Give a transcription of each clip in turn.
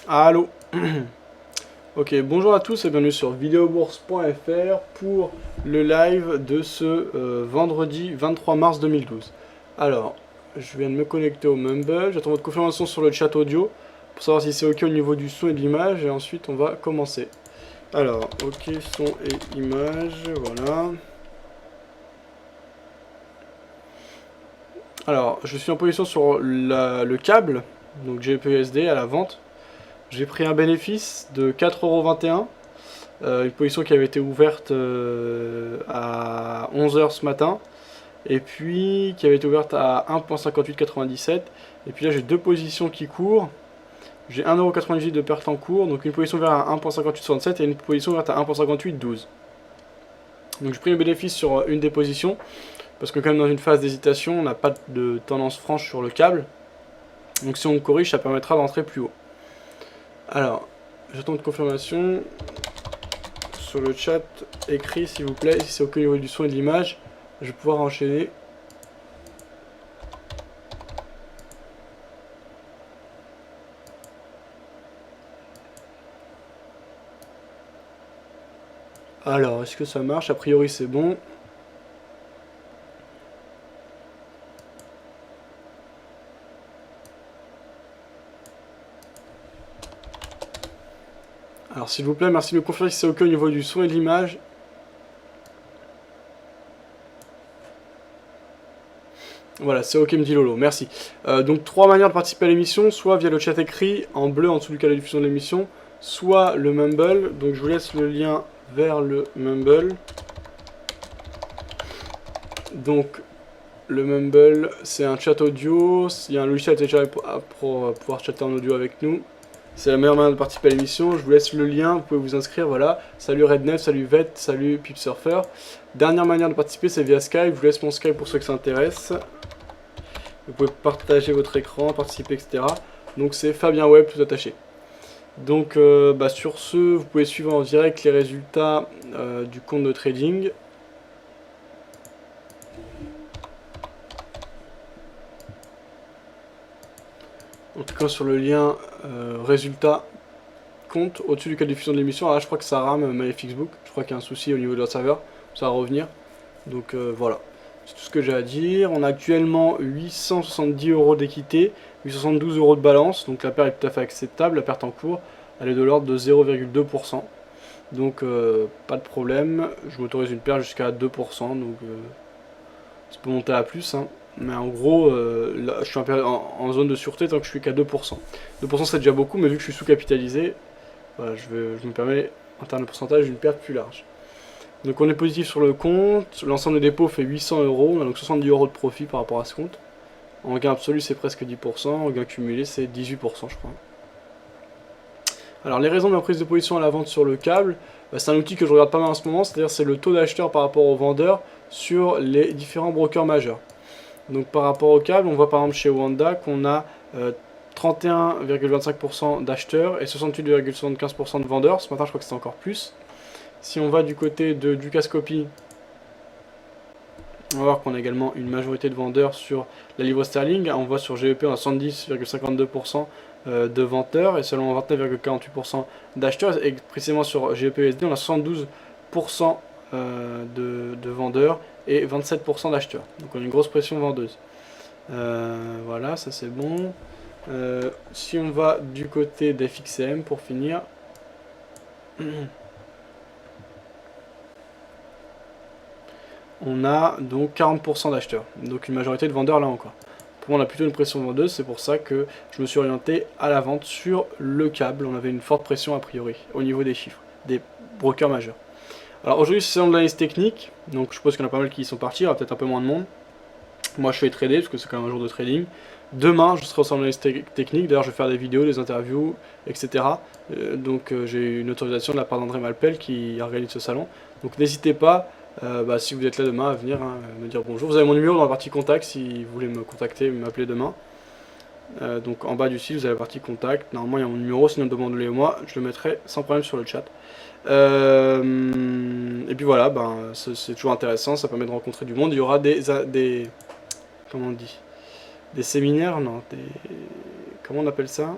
Allô. Ok, bonjour à tous et bienvenue sur videobourse.fr pour le live de ce vendredi 23 mars 2012. Alors, je viens de me connecter au Mumble, j'attends votre confirmation sur le chat audio pour savoir si c'est ok au niveau du son et de l'image et ensuite on va commencer. Alors, ok, son et image, voilà. Alors, je suis en position sur le câble, donc GPUSD à la vente. J'ai pris un bénéfice de 4,21 €. Une position qui avait été ouverte à 11 h ce matin, et puis qui avait été ouverte à 1,5897. Et puis là, j'ai deux positions qui courent. J'ai 1,98 € de perte en cours, donc une position ouverte à 1,5867 et une position ouverte à 1,5812. Donc j'ai pris le bénéfice sur une des positions, parce que quand même dans une phase d'hésitation, on n'a pas de tendance franche sur le câble. Donc si on corrige, ça permettra d'entrer plus haut. Alors, j'attends de confirmation sur le chat écrit s'il vous plaît, si c'est ok au niveau du son et de l'image, je vais pouvoir enchaîner. Alors, est-ce que ça marche? A priori c'est bon. Alors s'il vous plaît, merci de me confirmer si c'est ok au niveau du son et de l'image. Voilà, c'est ok me dit Lolo, merci. Donc trois manières de participer à l'émission, soit via le chat écrit en bleu en dessous du cas de diffusion de l'émission, soit le Mumble. Donc je vous laisse le lien vers le Mumble. Donc le Mumble, c'est un chat audio, il y a un logiciel téléchargé pour pouvoir chatter en audio avec nous. C'est la meilleure manière de participer à l'émission. Je vous laisse le lien, vous pouvez vous inscrire, voilà. Salut Rednev, salut Vet, salut Pipsurfer. Dernière manière de participer, c'est via Skype. Je vous laisse mon Skype pour ceux qui s'intéressent. Vous pouvez partager votre écran, participer, etc. Donc c'est Fabien Web, tout attaché. Donc sur ce, vous pouvez suivre en direct les résultats du compte de trading. En tout cas sur le lien résultats compte au-dessus du cas de diffusion de l'émission. Alors là je crois que ça rame MyFXbook, je crois qu'il y a un souci au niveau de leur serveur, ça va revenir. Donc voilà, c'est tout ce que j'ai à dire. On a actuellement 870 € d'équité, 872 € de balance, donc la perte est tout à fait acceptable. La perte en cours, elle est de l'ordre de 0,2%. Donc pas de problème, je m'autorise une perte jusqu'à 2%, donc ça peut monter à plus, hein. Mais en gros, là, je suis en zone de sûreté tant que je suis qu'à 2%. 2% c'est déjà beaucoup, mais vu que je suis sous-capitalisé, voilà, je me permets, en termes de pourcentage, une perte plus large. Donc on est positif sur le compte, l'ensemble des dépôts fait 800 €, on a donc 70 € de profit par rapport à ce compte. En gain absolu c'est presque 10%, en gain cumulé c'est 18% je crois. Alors les raisons de ma prise de position à la vente sur le câble, c'est un outil que je regarde pas mal en ce moment, c'est-à-dire c'est le taux d'acheteur par rapport aux vendeurs sur les différents brokers majeurs. Donc par rapport au câble, on voit par exemple chez Wanda qu'on a 31,25% d'acheteurs et 68,75% de vendeurs. Ce matin je crois que c'était encore plus. Si on va du côté de Dukascopy, on va voir qu'on a également une majorité de vendeurs sur la livre sterling. On voit sur GEP on a 70,52% de vendeurs et seulement 29,48% d'acheteurs. Et précisément sur GEP-USD on a 72% de vendeurs et 27% d'acheteurs. Donc on a une grosse pression vendeuse. Voilà, ça c'est bon. Si on va du côté d'FXM pour finir, on a donc 40% d'acheteurs, donc une majorité de vendeurs là encore. Pour moi on a plutôt une pression vendeuse, c'est pour ça que je me suis orienté à la vente sur le câble. On avait une forte pression a priori au niveau des chiffres, des brokers majeurs. Alors aujourd'hui c'est de l'analyse technique, donc je suppose qu'il y en a pas mal qui y sont partis, il y aura peut-être un peu moins de monde. Moi je fais trader parce que c'est quand même un jour de trading. Demain je serai au salon d'analyse technique, d'ailleurs je vais faire des vidéos, des interviews, etc. Donc j'ai une autorisation de la part d'André Malpel qui organise ce salon. Donc n'hésitez pas, si vous êtes là demain, à venir me dire bonjour. Vous avez mon numéro dans la partie contact si vous voulez me contacter, m'appeler demain. Donc en bas du site vous avez la partie contact, normalement il y a mon numéro, sinon demandez-le moi, je le mettrai sans problème sur le chat. Et puis voilà, c'est toujours intéressant, ça permet de rencontrer du monde. Il y aura des comment on dit, des séminaires, non, comment on appelle ça,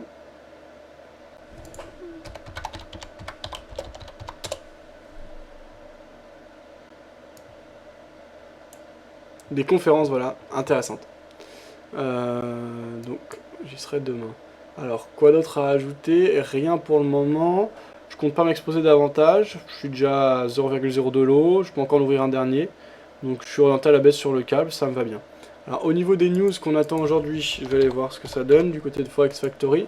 des conférences, voilà, intéressantes. Donc, j'y serai demain. Alors, quoi d'autre à ajouter? Rien pour le moment. Je compte pas m'exposer davantage. Je suis déjà à 0,0 de l'eau. Je peux encore en ouvrir un dernier. Donc, je suis orienté à la baisse sur le câble. Ça me va bien. Alors, au niveau des news qu'on attend aujourd'hui, je vais aller voir ce que ça donne du côté de Forex Factory.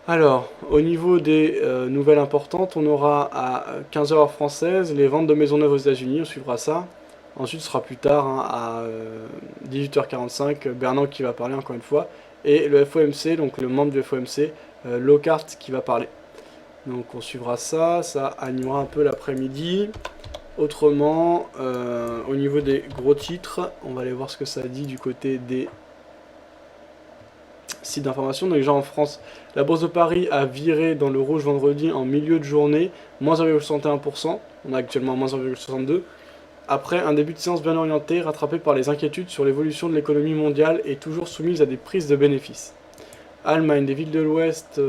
Alors, au niveau des nouvelles importantes, on aura à 15 heures française les ventes de maisons neuves aux États-Unis. On suivra ça. Ensuite, ce sera plus tard, hein, à 18h45, Bernard qui va parler encore une fois. Et le FOMC, donc le membre du FOMC, Lockhart, qui va parler. Donc on suivra ça, ça animera un peu l'après-midi. Autrement, au niveau des gros titres, on va aller voir ce que ça dit du côté des sites d'information. Donc déjà en France, la Bourse de Paris a viré dans le rouge vendredi en milieu de journée, moins 0,61%. On a actuellement moins 0,62%. Après un début de séance bien orienté, rattrapé par les inquiétudes sur l'évolution de l'économie mondiale et toujours soumise à des prises de bénéfices. Allemagne, des villes de l'Ouest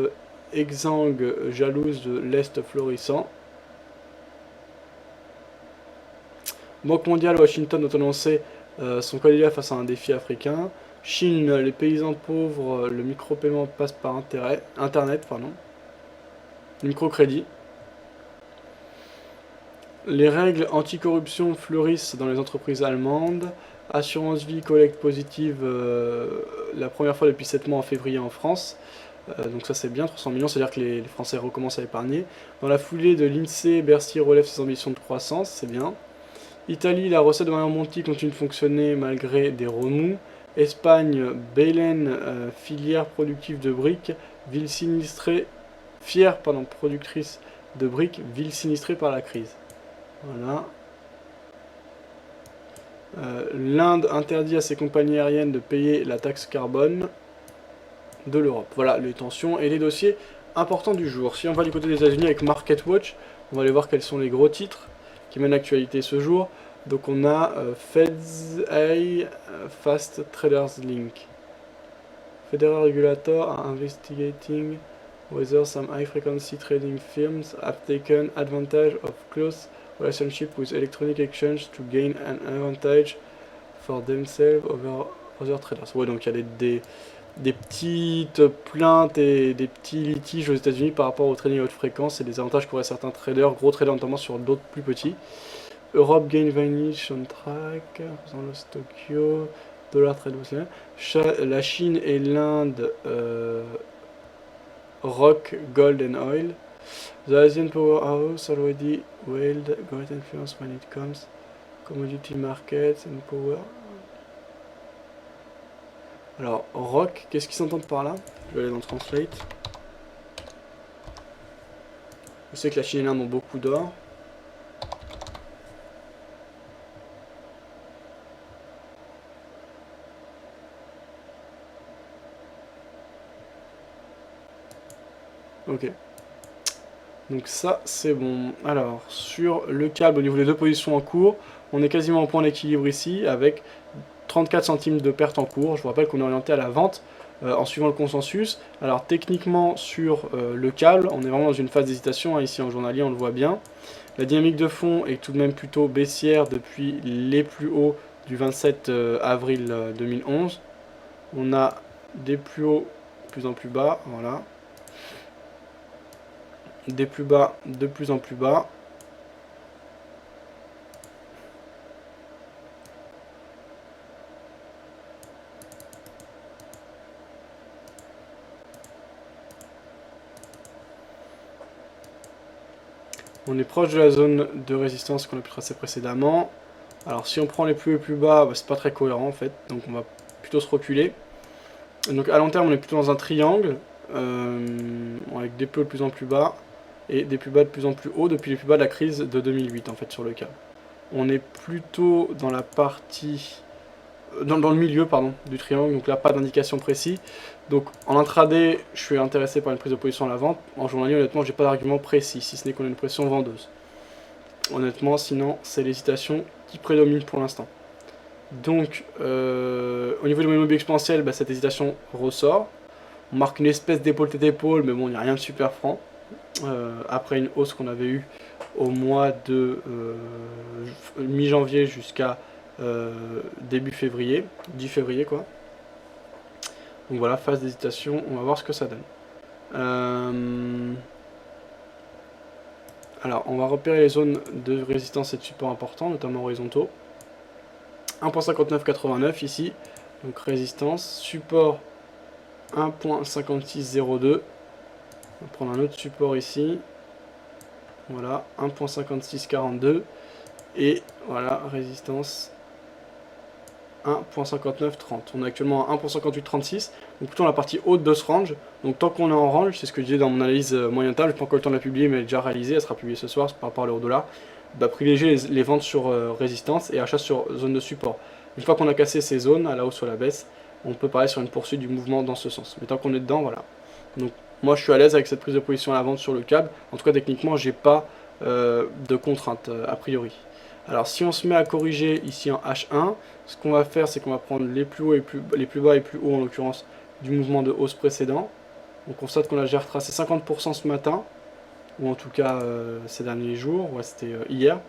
exsangues, jalouses de l'Est florissant. Banque mondiale, Washington ont annoncé son candidat face à un défi africain. Chine, les paysans pauvres, le micro-paiement passe par Internet. Le microcrédit. Les règles anticorruption fleurissent dans les entreprises allemandes. Assurance vie collecte positive la première fois depuis 7 mois en février en France. Donc ça c'est bien, 300 millions, c'est-à-dire que les Français recommencent à épargner. Dans la foulée de l'INSEE, Bercy relève ses ambitions de croissance, c'est bien. Italie, la recette de Mario Monti continue de fonctionner malgré des remous. Espagne, Belen, filière productive de briques, ville sinistrée, productrice de briques, ville sinistrée par la crise. Voilà. L'Inde interdit à ses compagnies aériennes de payer la taxe carbone de l'Europe. Voilà les tensions et les dossiers importants du jour. Si on va du côté des États-Unis avec Market Watch, on va aller voir quels sont les gros titres qui mènent l'actualité ce jour. Donc on a FedEx Fast Traders Link. Federal Regulator are investigating whether some high-frequency trading firms have taken advantage of close relationship with electronic exchange to gain an advantage for themselves over other traders. Ouais, donc il y a des petites plaintes et des petits litiges aux États-Unis par rapport au trading à haute fréquence et des avantages qu'auraient certains traders, gros traders notamment sur d'autres plus petits. Europe gain vanish on track, Lost Tokyo, dollar trade la Chine et l'Inde rock, gold and oil. The Asian powerhouse already wield great influence when it comes commodity markets and power. Alors, rock, qu'est-ce qu'ils s'entendent par là? Je vais aller dans Translate. Je sais que la Chine et l'Inde ont beaucoup d'or. Ok. Donc ça, c'est bon. Alors, sur le câble, au niveau des deux positions en cours, on est quasiment en point d'équilibre ici, avec 34 centimes de perte en cours. Je vous rappelle qu'on est orienté à la vente en suivant le consensus. Alors, techniquement, sur le câble, on est vraiment dans une phase d'hésitation. Hein, ici, en journalier, on le voit bien. La dynamique de fond est tout de même plutôt baissière depuis les plus hauts du 27 avril 2011. On a des plus hauts de plus en plus bas, voilà. Des plus bas de plus en plus bas. On est proche de la zone de résistance qu'on a pu tracer précédemment. Alors si on prend les plus hauts et plus bas, bah, c'est pas très cohérent en fait, donc on va plutôt se reculer. Donc à long terme on est plutôt dans un triangle, avec des plus hauts de plus en plus bas, et des plus bas de plus en plus hauts depuis les plus bas de la crise de 2008 en fait sur le câble. On est plutôt dans la partie, dans le milieu pardon, du triangle, donc là pas d'indication précis. Donc en intraday, je suis intéressé par une prise de position à la vente. En journalier, honnêtement, j'ai pas d'argument précis, si ce n'est qu'on a une pression vendeuse. Honnêtement, sinon, c'est l'hésitation qui prédomine pour l'instant. Donc, au niveau du moyen mobile exponentiel, bah, cette hésitation ressort. On marque une espèce d'épaule tête épaule, mais bon, il n'y a rien de super franc. Après une hausse qu'on avait eue au mois de mi-janvier jusqu'à début février, 10 février quoi. Donc voilà, phase d'hésitation, on va voir ce que ça donne. Alors, on va repérer les zones de résistance et de support importants, notamment horizontaux. 1.5989 ici, donc résistance, support 1.5602. On va prendre un autre support ici, voilà, 1.5642, et voilà, résistance 1.5930. On est actuellement à 1.5836, donc plutôt dans la partie haute de ce range. Donc tant qu'on est en range, c'est ce que je disais dans mon analyse moyen terme, je n'ai pas encore eu le temps de la publier, mais elle est déjà réalisée, elle sera publiée ce soir par rapport à l'euro-dollar. Bah, privilégier les ventes sur résistance et achat sur zone de support. Une fois qu'on a cassé ces zones, à la hausse ou à la baisse, on peut parler sur une poursuite du mouvement dans ce sens. Mais tant qu'on est dedans, voilà. Donc moi je suis à l'aise avec cette prise de position à la vente sur le câble. En tout cas techniquement, j'ai pas de contraintes a priori. Alors si on se met à corriger ici en H1, ce qu'on va faire, c'est qu'on va prendre les plus hauts et les plus bas et plus hauts en l'occurrence du mouvement de hausse précédent. On constate qu'on a déjà retracé 50% ce matin, ou en tout cas ces derniers jours, ouais, c'était hier.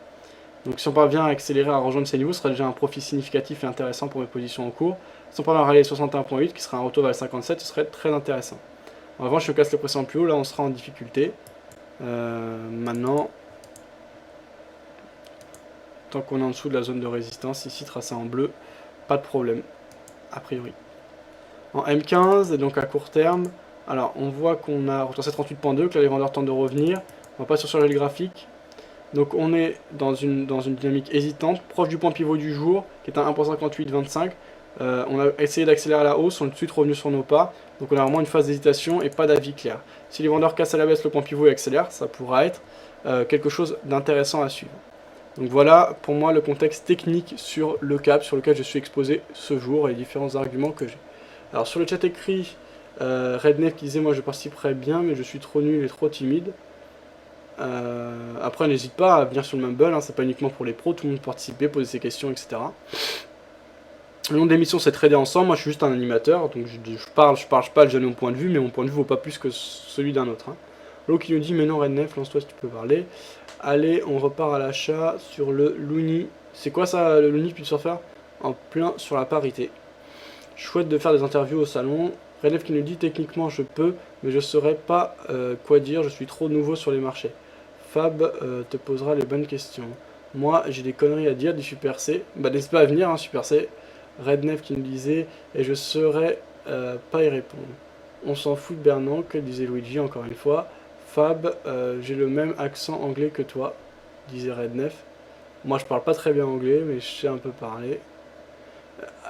Donc si on parvient à accélérer, à rejoindre ces niveaux, ce sera déjà un profit significatif et intéressant pour mes positions en cours. Si on parvient à rallier 61.8, qui sera un retour vers le 57, ce serait très intéressant. En revanche, si on casse le précédent plus haut, là on sera en difficulté. Maintenant, tant qu'on est en dessous de la zone de résistance, ici tracée en bleu, pas de problème, a priori. En M15, et donc à court terme, alors on voit qu'on a retracé 38.2, que là les vendeurs tentent de revenir. On va pas surcharger le graphique. Donc on est dans une dynamique hésitante, proche du point pivot du jour, qui est à 1.5825. On a essayé d'accélérer à la hausse, on est tout de suite revenu sur nos pas. Donc on a vraiment une phase d'hésitation et pas d'avis clair. Si les vendeurs cassent à la baisse le point pivot et accélèrent, ça pourra être quelque chose d'intéressant à suivre. Donc voilà pour moi le contexte technique sur le cap sur lequel je suis exposé ce jour et les différents arguments que j'ai. Alors sur le chat écrit, Rednev qui disait moi je participerais bien mais je suis trop nul et trop timide. Après n'hésite pas à venir sur le Mumble, hein, c'est pas uniquement pour les pros, tout le monde peut participer, poser ses questions, etc. Le nom de l'émission c'est trader ensemble, moi je suis juste un animateur, donc je parle pas, je donne mon point de vue, mais mon point de vue vaut pas plus que celui d'un autre. Hein. L'autre qui nous dit mais non Rednev, lance-toi si tu peux parler. Allez, on repart à l'achat sur le Looney. C'est quoi ça le Looney puis surfer? En plein sur la parité. Chouette de faire des interviews au salon. Rednev qui nous dit techniquement je peux, mais je saurais pas quoi dire, je suis trop nouveau sur les marchés. Fab te posera les bonnes questions. Moi j'ai des conneries à dire, dit Super C. Bah n'hésite pas à venir, hein, Super C. Rednev qui nous disait, et je saurais pas y répondre. On s'en fout de Bernanke, disait Luigi encore une fois. Fab, j'ai le même accent anglais que toi, disait Rednev. Moi je parle pas très bien anglais, mais je sais un peu parler.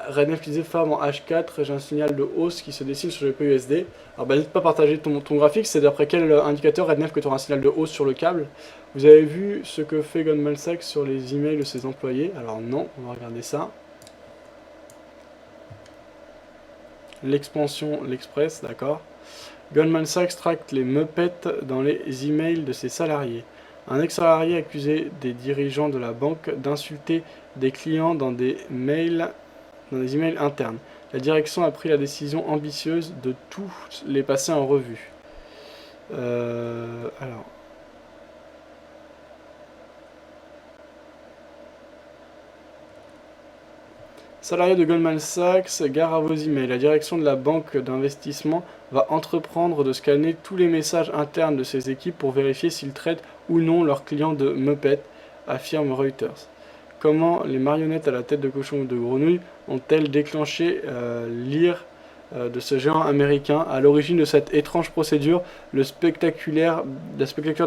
Rednev qui disait Fab en H4, j'ai un signal de hausse qui se dessine sur le PUSD. Alors bah, n'hésite pas à partager ton graphique, c'est d'après quel indicateur Rednev que tu auras un signal de hausse sur le câble. Vous avez vu ce que fait Goldman Sachs sur les emails de ses employés? Alors non, on va regarder ça. L'expansion, l'Express, d'accord. Goldman Sachs tracte les meupettes dans les emails de ses salariés. Un ex-salarié accusé des dirigeants de la banque d'insulter des clients dans des emails internes. La direction a pris la décision ambitieuse de tous les passer en revue. Alors. Salarié de Goldman Sachs, gare à vos emails. La direction de la banque d'investissement va entreprendre de scanner tous les messages internes de ses équipes pour vérifier s'ils traitent ou non leurs clients de meupettes, affirme Reuters. Comment les marionnettes à la tête de cochon ou de grenouille ont-elles déclenché l'ire de ce géant américain? À l'origine de cette étrange procédure, la spectaculaire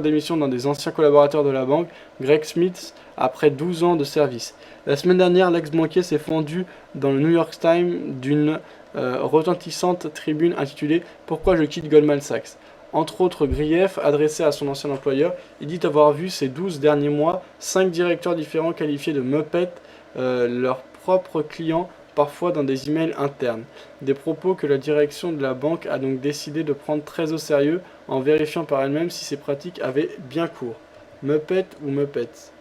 démission d'un des anciens collaborateurs de la banque, Greg Smith, après 12 ans de service. La semaine dernière, l'ex-banquier s'est fendu dans le New York Times d'une retentissante tribune intitulée « Pourquoi je quitte Goldman Sachs ?» Entre autres griefs adressés à son ancien employeur, il dit avoir vu ces 12 derniers mois 5 directeurs différents qualifiés de meupettes leurs propres clients, parfois dans des emails internes. Des propos que la direction de la banque a donc décidé de prendre très au sérieux en vérifiant par elle-même si ces pratiques avaient bien cours. Muppet ou Muppets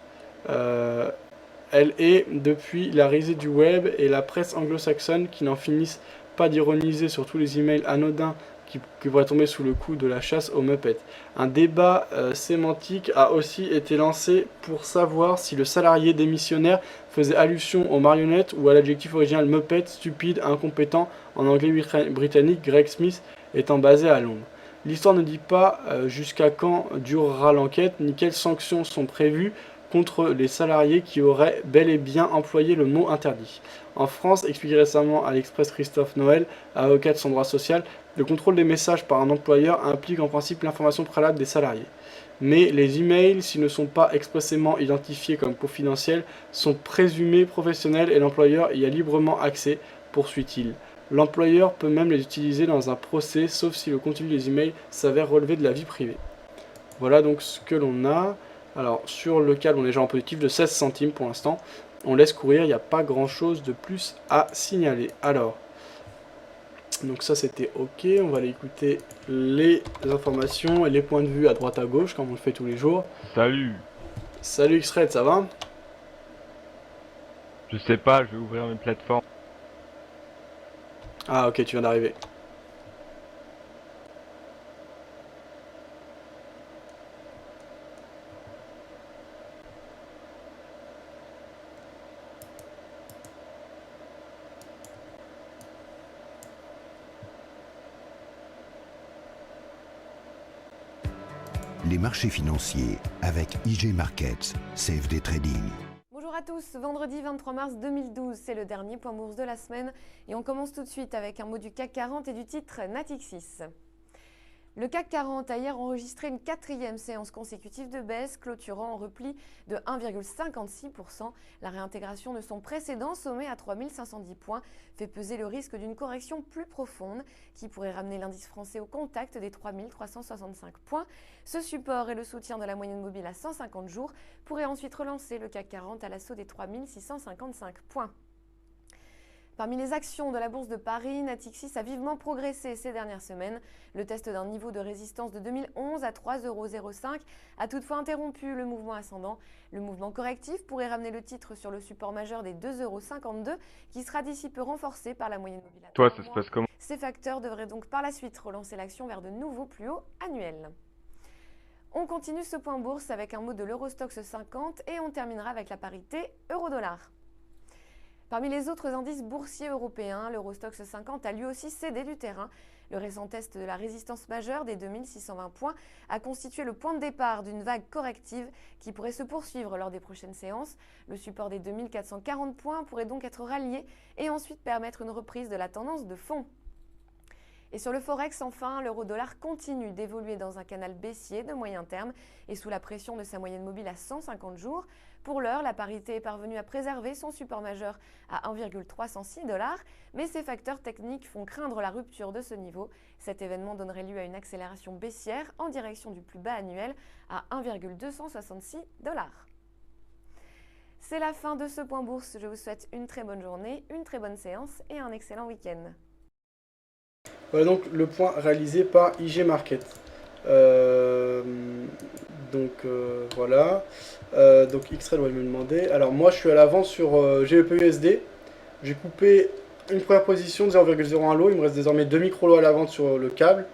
elle est, depuis la risée du web et la presse anglo-saxonne qui n'en finissent pas d'ironiser sur tous les emails anodins qui pourrait tomber sous le coup de la chasse aux Muppets. Un débat sémantique a aussi été lancé pour savoir si le salarié démissionnaire faisait allusion aux marionnettes ou à l'adjectif original Muppet, stupide, incompétent, en anglais britannique, Greg Smith étant basé à Londres. L'histoire ne dit pas jusqu'à quand durera l'enquête, ni quelles sanctions sont prévues contre les salariés qui auraient bel et bien employé le mot interdit. En France, expliqué récemment à l'Express Christophe Noël, avocat de son droit social, le contrôle des messages par un employeur implique en principe l'information préalable des salariés. Mais les emails, s'ils ne sont pas expressément identifiés comme confidentiels, sont présumés professionnels et l'employeur y a librement accès, poursuit-il. L'employeur peut même les utiliser dans un procès, sauf si le contenu des emails s'avère relever de la vie privée. Voilà donc ce que l'on a. Alors sur le câble, on est déjà en positif de 16 centimes pour l'instant. On laisse courir, il n'y a pas grand chose de plus à signaler. Alors, donc ça c'était ok, on va aller écouter les informations et les points de vue à droite à gauche, comme on le fait tous les jours. Salut. Salut X-Red, ça va? Je sais pas, je vais ouvrir mes plateformes. Ah ok, tu viens d'arriver. Les marchés financiers avec IG Markets, CFD Trading. Bonjour à tous, vendredi 23 mars 2012, c'est le dernier point bourse de la semaine et on commence tout de suite avec un mot du CAC 40 et du titre Natixis. Le CAC 40 a hier enregistré une quatrième séance consécutive de baisse, clôturant en repli de 1,56%. La réintégration de son précédent sommet à 3510 points fait peser le risque d'une correction plus profonde qui pourrait ramener l'indice français au contact des 3365 points. Ce support et le soutien de la moyenne mobile à 150 jours pourraient ensuite relancer le CAC 40 à l'assaut des 3655 points. Parmi les actions de la Bourse de Paris, Natixis a vivement progressé ces dernières semaines. Le test d'un niveau de résistance de 2011 à 3,05 € a toutefois interrompu le mouvement ascendant. Le mouvement correctif pourrait ramener le titre sur le support majeur des 2,52 € qui sera d'ici peu renforcé par la moyenne mobile. Toi, ça se passe comment? Ces facteurs devraient donc par la suite relancer l'action vers de nouveaux plus hauts annuels. On continue ce point bourse avec un mot de l'Eurostoxx 50 et on terminera avec la parité euro-dollar. Parmi les autres indices boursiers européens, l'Eurostoxx 50 a lui aussi cédé du terrain. Le récent test de la résistance majeure des 2620 points a constitué le point de départ d'une vague corrective qui pourrait se poursuivre lors des prochaines séances. Le support des 2440 points pourrait donc être rallié et ensuite permettre une reprise de la tendance de fond. Et sur le Forex, enfin, l'euro-dollar continue d'évoluer dans un canal baissier de moyen terme et sous la pression de sa moyenne mobile à 150 jours. Pour l'heure, la parité est parvenue à préserver son support majeur à 1,306 $, mais ces facteurs techniques font craindre la rupture de ce niveau. Cet événement donnerait lieu à une accélération baissière en direction du plus bas annuel à 1,266 $. C'est la fin de ce point bourse. Je vous souhaite une très bonne journée, une très bonne séance et un excellent week-end. Voilà donc le point réalisé par IG Market. Voilà. Donc X-Ray va me demander. Alors moi je suis à l'avant sur GBP/USD. J'ai coupé une première position de 0,01 lot. Il me reste désormais 2 micro-lots à la vente sur le câble.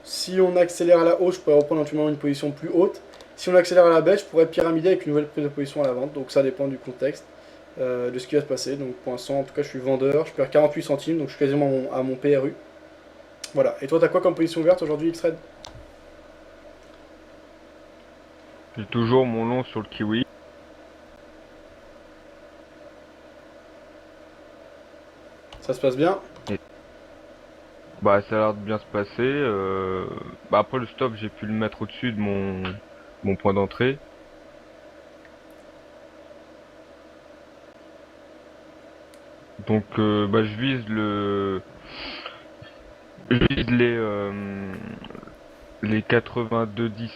Si on accélère à la hausse, je pourrais reprendre éventuellement une position plus haute. Si on accélère à la baisse, je pourrais pyramider avec une nouvelle prise de position à la vente. Donc ça dépend du contexte, de ce qui va se passer. Donc pour l'instant, en tout cas, je suis vendeur. Je perds 48 centimes, donc je suis quasiment à mon PRU. Voilà. Et toi, t'as quoi comme position ouverte aujourd'hui, X-Red? J'ai toujours mon long sur le kiwi. Ça se passe bien? Bah, ça a l'air de bien se passer. Bah, après le stop, j'ai pu le mettre au-dessus de mon point d'entrée. Donc, bah, je vise les 82,10.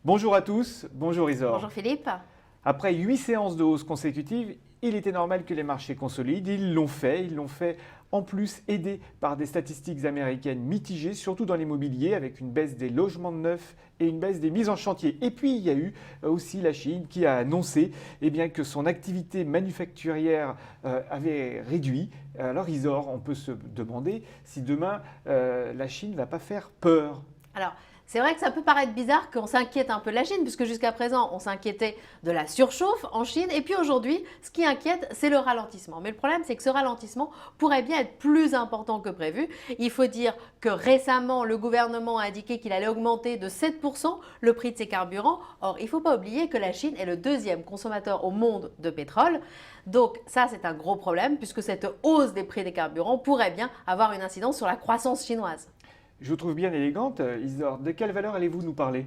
Bonjour à tous, bonjour Isor. Bonjour Philippe. Après 8 séances de hausse consécutives, il était normal que les marchés consolident. Ils l'ont fait en plus aidés par des statistiques américaines mitigées, surtout dans l'immobilier, avec une baisse des logements de neufs et une baisse des mises en chantier. Et puis il y a eu aussi la Chine qui a annoncé que son activité manufacturière avait réduit. Alors Isor, on peut se demander si demain la Chine ne va pas faire peur. Alors, c'est vrai que ça peut paraître bizarre qu'on s'inquiète un peu de la Chine, puisque jusqu'à présent, on s'inquiétait de la surchauffe en Chine. Et puis aujourd'hui, ce qui inquiète, c'est le ralentissement. Mais le problème, c'est que ce ralentissement pourrait bien être plus important que prévu. Il faut dire que récemment, le gouvernement a indiqué qu'il allait augmenter de 7% le prix de ses carburants. Or, il ne faut pas oublier que la Chine est le deuxième consommateur au monde de pétrole. Donc ça, c'est un gros problème, puisque cette hausse des prix des carburants pourrait bien avoir une incidence sur la croissance chinoise. Je vous trouve bien élégante, Isor. De quelle valeur allez-vous nous parler?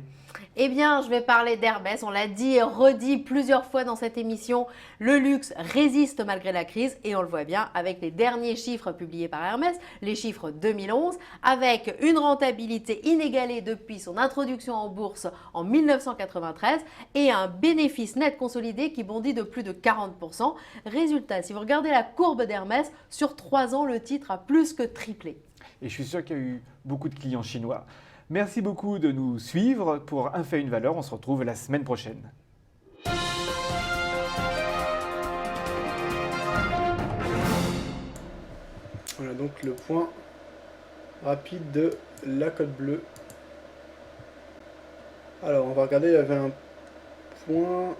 Eh bien, je vais parler d'Hermès. On l'a dit et redit plusieurs fois dans cette émission. Le luxe résiste malgré la crise et on le voit bien avec les derniers chiffres publiés par Hermès, les chiffres 2011, avec une rentabilité inégalée depuis son introduction en bourse en 1993 et un bénéfice net consolidé qui bondit de plus de 40%. Résultat, si vous regardez la courbe d'Hermès, sur 3 ans, le titre a plus que triplé. Et je suis sûr qu'il y a eu beaucoup de clients chinois. Merci beaucoup de nous suivre pour Un fait une valeur. On se retrouve la semaine prochaine. Voilà donc le point rapide de la cote bleue. Alors on va regarder, il y avait un point.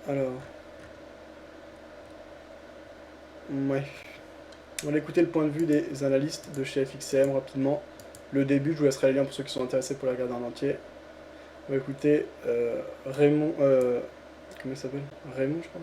Alors. Ouais. On va écouter le point de vue des analystes de chez FXCM rapidement. Le début, je vous laisserai les liens pour ceux qui sont intéressés pour la regarder en entier. On va écouter Raymond. Comment il s'appelle? Raymond, je crois.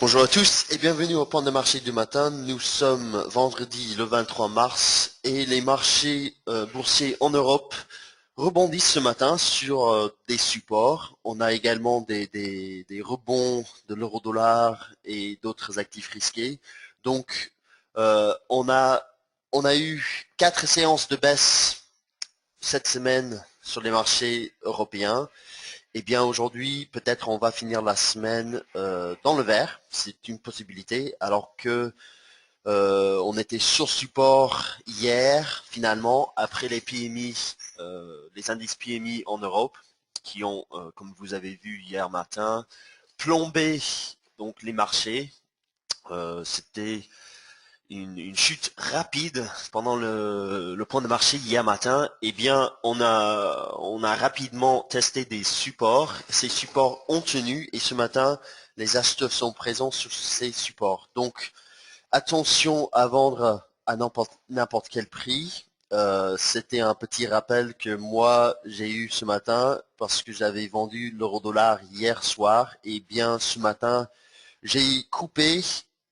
Bonjour à tous et bienvenue au point de marché du matin. Nous sommes vendredi le 23 mars et les marchés boursiers en Europe rebondissent ce matin sur des supports. On a également des rebonds de l'euro-dollar et d'autres actifs risqués. Donc on a eu 4 séances de baisse cette semaine sur les marchés européens. Eh bien aujourd'hui, peut-être on va finir la semaine dans le vert, c'est une possibilité, alors que on était sur support hier, finalement, après les PMI, les indices PMI en Europe, qui ont, comme vous avez vu hier matin, plombé donc les marchés. C'était une chute rapide pendant le point de marché hier matin. Eh bien, on a rapidement testé des supports. Ces supports ont tenu et ce matin, les acheteurs sont présents sur ces supports. Donc, attention à vendre à n'importe quel prix. C'était un petit rappel que moi, j'ai eu ce matin parce que j'avais vendu l'euro-dollar hier soir. Et bien, ce matin, j'ai coupé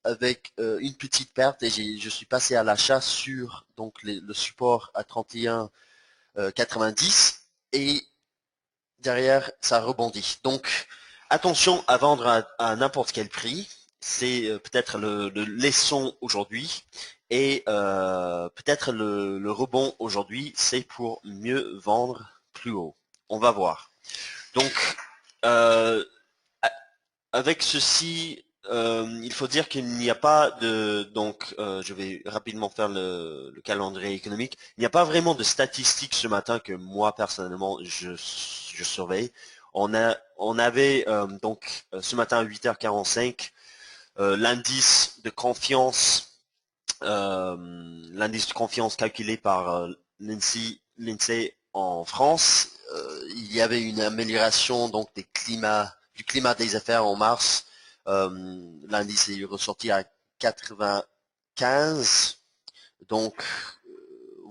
avec une petite perte et je suis passé à l'achat sur donc le support à 31,90 et derrière ça rebondit. Donc attention à vendre à n'importe quel prix. C'est peut-être le leçon aujourd'hui et peut-être le rebond aujourd'hui c'est pour mieux vendre plus haut. On va voir. Donc avec ceci, il faut dire qu'il n'y a pas de... Donc, je vais rapidement faire le calendrier économique. Il n'y a pas vraiment de statistiques ce matin que moi, personnellement, je surveille. On avait donc ce matin à 8h45 l'indice de confiance calculé par l'INSEE en France. Il y avait une amélioration donc du climat des affaires en mars. L'indice est ressorti à 95. Donc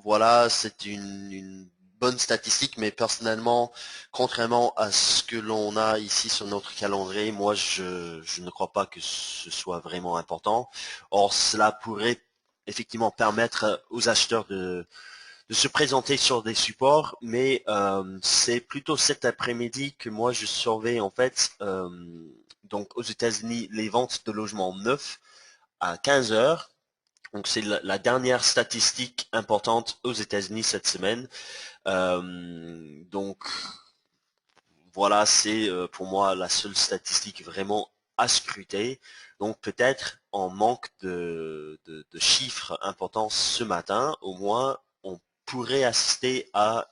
voilà, c'est une bonne statistique, mais personnellement, contrairement à ce que l'on a ici sur notre calendrier, moi je ne crois pas que ce soit vraiment important. Or, cela pourrait effectivement permettre aux acheteurs de de se présenter sur des supports, mais c'est plutôt cet après-midi que moi je surveille en fait donc aux États-Unis les ventes de logements neufs à 15 heures. Donc c'est la dernière statistique importante aux États-Unis cette semaine. Donc voilà, c'est pour moi la seule statistique vraiment à scruter. Donc peut-être en manque de chiffres importants ce matin, au moins on pourrait assister à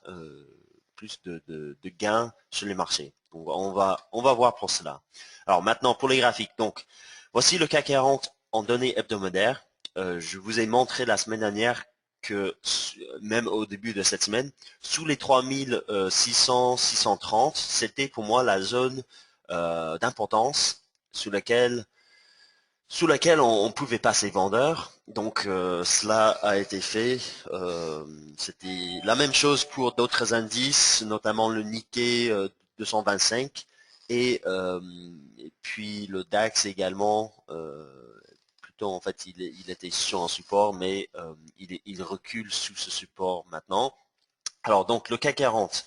plus de gains sur les marchés. Donc on va voir pour cela. Alors maintenant pour les graphiques. Donc voici le CAC 40 en données hebdomadaires. Je vous ai montré la semaine dernière que même au début de cette semaine, sous les 3600, 630, c'était pour moi la zone d'importance sous laquelle on pouvait passer vendeur. Donc cela a été fait. C'était la même chose pour d'autres indices, notamment le Nikkei 225 et puis le DAX également. Plutôt en fait il était sur un support, mais il recule sous ce support maintenant. Alors donc le CAC 40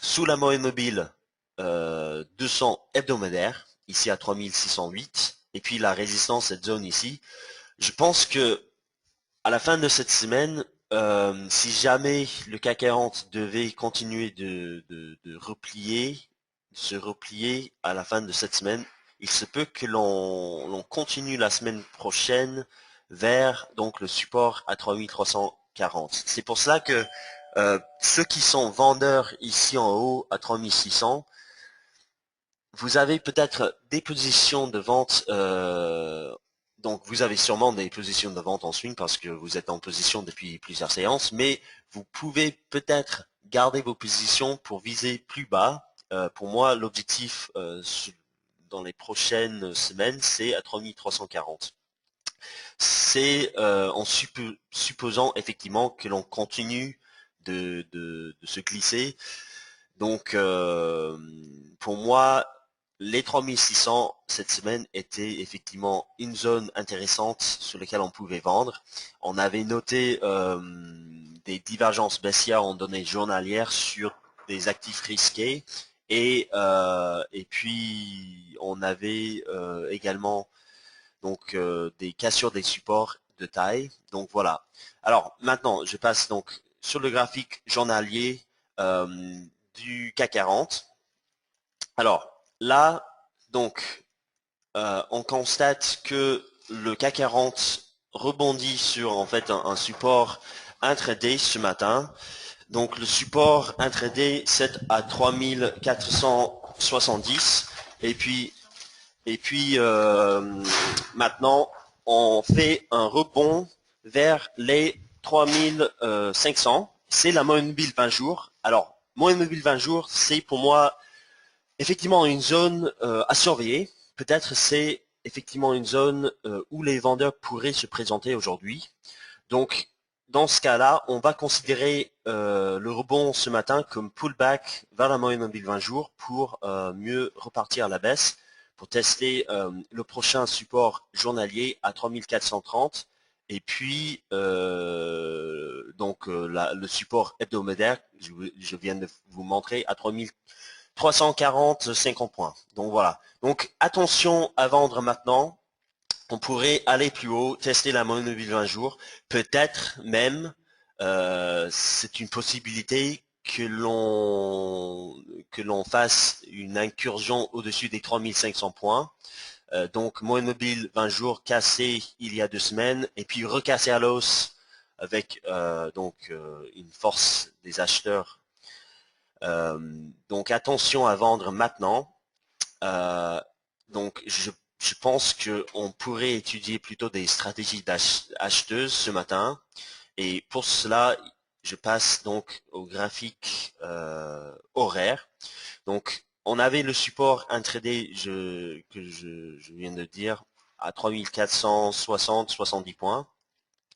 sous la moyenne mobile 200 hebdomadaire, ici à 3608. Et puis la résistance, cette zone ici, je pense que à la fin de cette semaine, si jamais le CAC 40 devait continuer de se replier à la fin de cette semaine, il se peut que l'on continue la semaine prochaine vers donc le support à 3340. C'est pour cela que ceux qui sont vendeurs ici en haut à 3600, vous avez peut-être des positions de vente, donc vous avez sûrement des positions de vente en swing parce que vous êtes en position depuis plusieurs séances, mais vous pouvez peut-être garder vos positions pour viser plus bas. Pour moi, l'objectif dans les prochaines semaines, c'est à 3340. C'est en supposant effectivement que l'on continue de se glisser. Donc pour moi, les 3600 cette semaine étaient effectivement une zone intéressante sur laquelle on pouvait vendre. On avait noté des divergences baissières en données journalières sur des actifs risqués et puis on avait également donc des cassures des supports de taille. Donc voilà. Alors maintenant, je passe donc sur le graphique journalier du CAC 40. Alors là, donc, on constate que le CAC 40 rebondit sur en fait un support intraday ce matin. Donc le support intraday c'est à 3470 et puis maintenant on fait un rebond vers les 3500. C'est la moyenne mobile 20 jours. Alors moyenne mobile 20 jours, c'est pour moi effectivement une zone à surveiller. Peut-être c'est effectivement une zone où les vendeurs pourraient se présenter aujourd'hui. Donc dans ce cas-là, on va considérer le rebond ce matin comme pullback vers la moyenne mobile 20 jours pour mieux repartir à la baisse, pour tester le prochain support journalier à 3430 et puis donc le support hebdomadaire, je viens de vous montrer à 3340, 50 points. Donc voilà. Donc attention à vendre maintenant. On pourrait aller plus haut, tester la moyenne mobile 20 jours. Peut-être même, c'est une possibilité que l'on fasse une incursion au-dessus des 3500 points. Donc moyenne mobile 20 jours cassé il y a 2 semaines et puis recassé à l'os avec une force des acheteurs. Donc attention à vendre maintenant. Donc je pense qu'on pourrait étudier plutôt des stratégies acheteuses ce matin. Et pour cela, je passe donc au graphique horaire. Donc on avait le support intraday que je viens de dire à 3460, 70 points.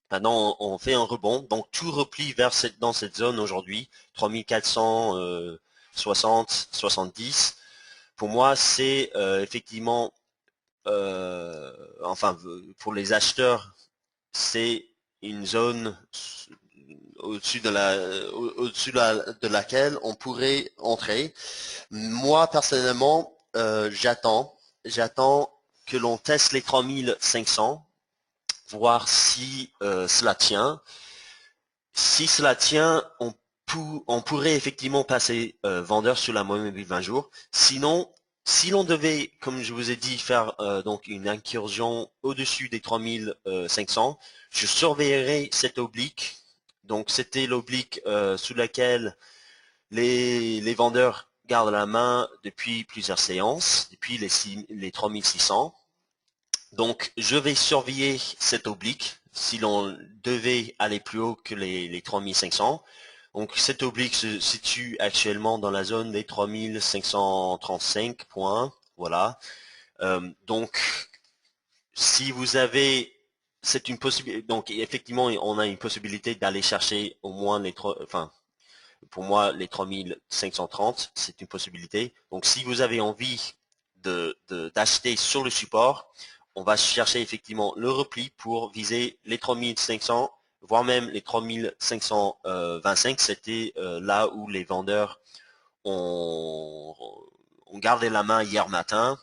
Maintenant, on fait un rebond, donc tout replie dans cette zone aujourd'hui, 3460, 70. Pour moi, c'est effectivement, pour les acheteurs, c'est une zone de laquelle on pourrait entrer. Moi, personnellement, j'attends que l'on teste les 3500, voir si cela tient. Si cela tient, on pourrait effectivement passer vendeur sur la moyenne mobile 20 jours. Sinon, si l'on devait, comme je vous ai dit, faire donc une incursion au-dessus des 3500, je surveillerai cette oblique. Donc c'était l'oblique sous laquelle les vendeurs gardent la main depuis plusieurs séances, depuis les 3600. Donc je vais surveiller cette oblique si l'on devait aller plus haut que les 3500. Donc cette oblique se situe actuellement dans la zone des 3535 points. Voilà. Donc si vous avez, c'est une possibilité. Donc effectivement, on a une possibilité d'aller chercher au moins les pour moi les 3530, c'est une possibilité. Donc si vous avez envie d'acheter sur le support, on va chercher effectivement le repli pour viser les 3500, voire même les 3525. C'était là où les vendeurs ont gardé la main hier matin,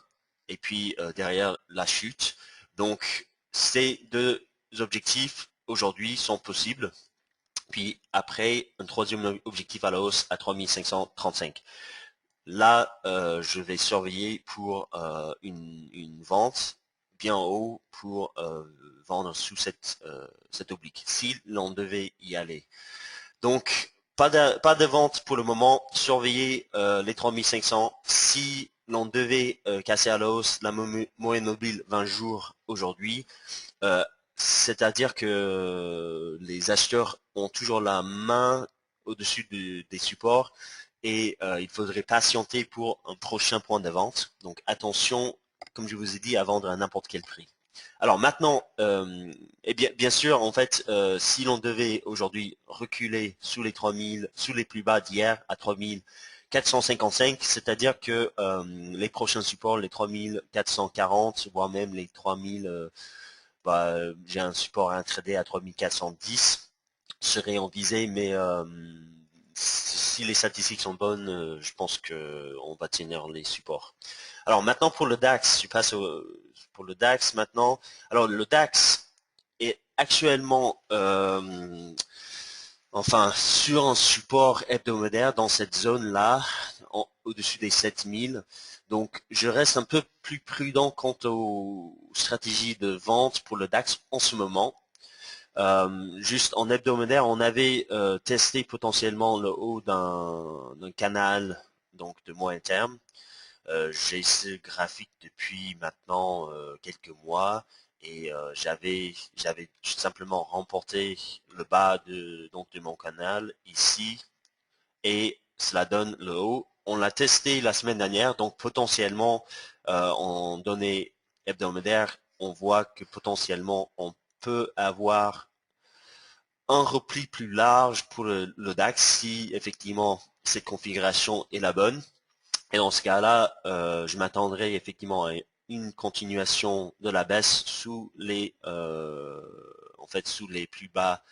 et puis derrière la chute. Donc ces deux objectifs aujourd'hui sont possibles. Puis après, un troisième objectif à la hausse à 3535. Là, je vais surveiller pour une vente bien haut pour vendre sous cette oblique, si l'on devait y aller. Donc, pas de vente pour le moment. Surveillez les 3500. Si l'on devait casser à la hausse la moyenne mobile 20 jours aujourd'hui, c'est-à-dire que les acheteurs ont toujours la main au-dessus des supports et il faudrait patienter pour un prochain point de vente. Donc attention, comme je vous ai dit, à vendre à n'importe quel prix. Alors maintenant, et bien sûr, en fait, si l'on devait aujourd'hui reculer sous les 3000, sous les plus bas d'hier à 3455, c'est-à-dire que les prochains supports, les 3440, voire même les 3000, j'ai un support intraday à 3410, serait en visée, mais si les statistiques sont bonnes, je pense qu'on va tenir les supports. Alors maintenant pour le DAX, je passe pour le DAX maintenant. Alors le DAX est actuellement sur un support hebdomadaire dans cette zone-là, au-dessus des 7000. Donc je reste un peu plus prudent quant aux stratégies de vente pour le DAX en ce moment. Juste en hebdomadaire, on avait testé potentiellement le haut d'un canal donc de moyen terme. J'ai ce graphique depuis maintenant quelques mois et j'avais simplement remporté le bas de mon canal ici et cela donne le haut. On l'a testé la semaine dernière, donc potentiellement en données hebdomadaires, on voit que potentiellement on peut avoir un repli plus large pour le DAX si effectivement cette configuration est la bonne. Et dans ce cas-là, je m'attendrai effectivement à une continuation de la baisse sous les plus bas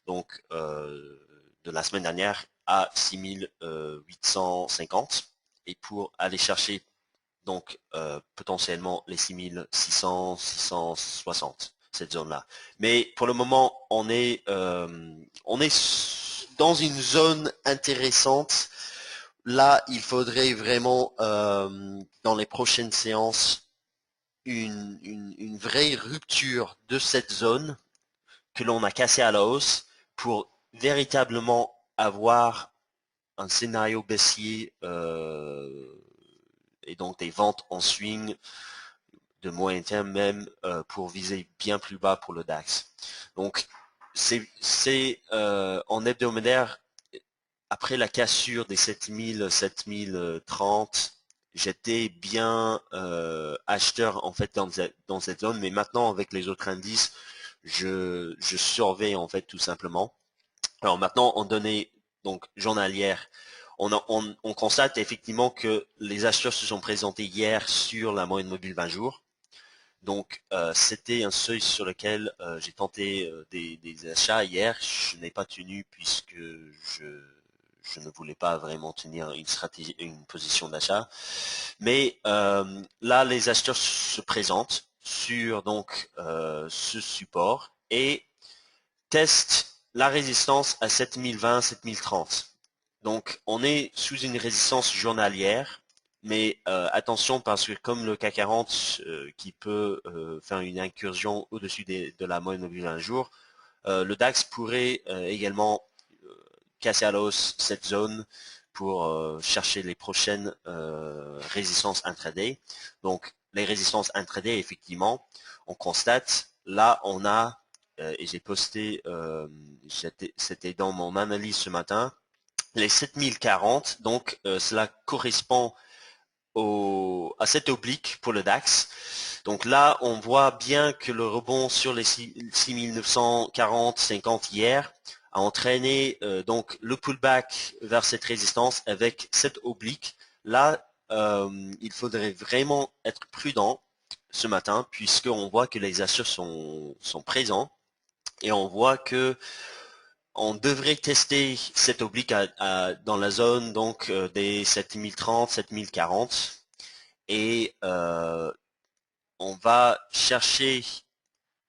donc de la semaine dernière à 6850 et pour aller chercher donc potentiellement les 6600, 660, cette zone-là. Mais pour le moment, on est dans une zone intéressante. Là, il faudrait vraiment, dans les prochaines séances, une vraie rupture de cette zone que l'on a cassée à la hausse pour véritablement avoir un scénario baissier et donc des ventes en swing de moyen terme même pour viser bien plus bas pour le DAX. Donc, c'est en hebdomadaire. Après la cassure des 7000, 7030, j'étais bien acheteur en fait dans cette zone, mais maintenant avec les autres indices, je surveille en fait tout simplement. Alors maintenant en données donc journalières, on constate effectivement que les acheteurs se sont présentés hier sur la moyenne mobile 20 jours. Donc c'était un seuil sur lequel j'ai tenté des achats hier. Je n'ai pas tenu puisque je ne voulais pas vraiment tenir une stratégie, une position d'achat. Mais là, les acheteurs se présentent sur donc ce support et testent la résistance à 7020, 7030. Donc on est sous une résistance journalière, mais attention parce que comme le CAC 40 qui peut faire une incursion au-dessus de la moyenne mobile un jour, le DAX pourrait également casser à la hausse cette zone pour chercher les prochaines résistances intraday. Donc les résistances intraday, effectivement, on constate, là on a, et j'ai posté, c'était dans mon analyse ce matin, les 7040, donc cela correspond à cette oblique pour le DAX. Donc là, on voit bien que le rebond sur les 6940, 50 hier a entraîné donc le pullback vers cette résistance avec cette oblique. Là, il faudrait vraiment être prudent ce matin puisqu'on voit que les acheteurs sont présents et on voit que on devrait tester cette oblique dans la zone donc des 7030, 7040 et on va chercher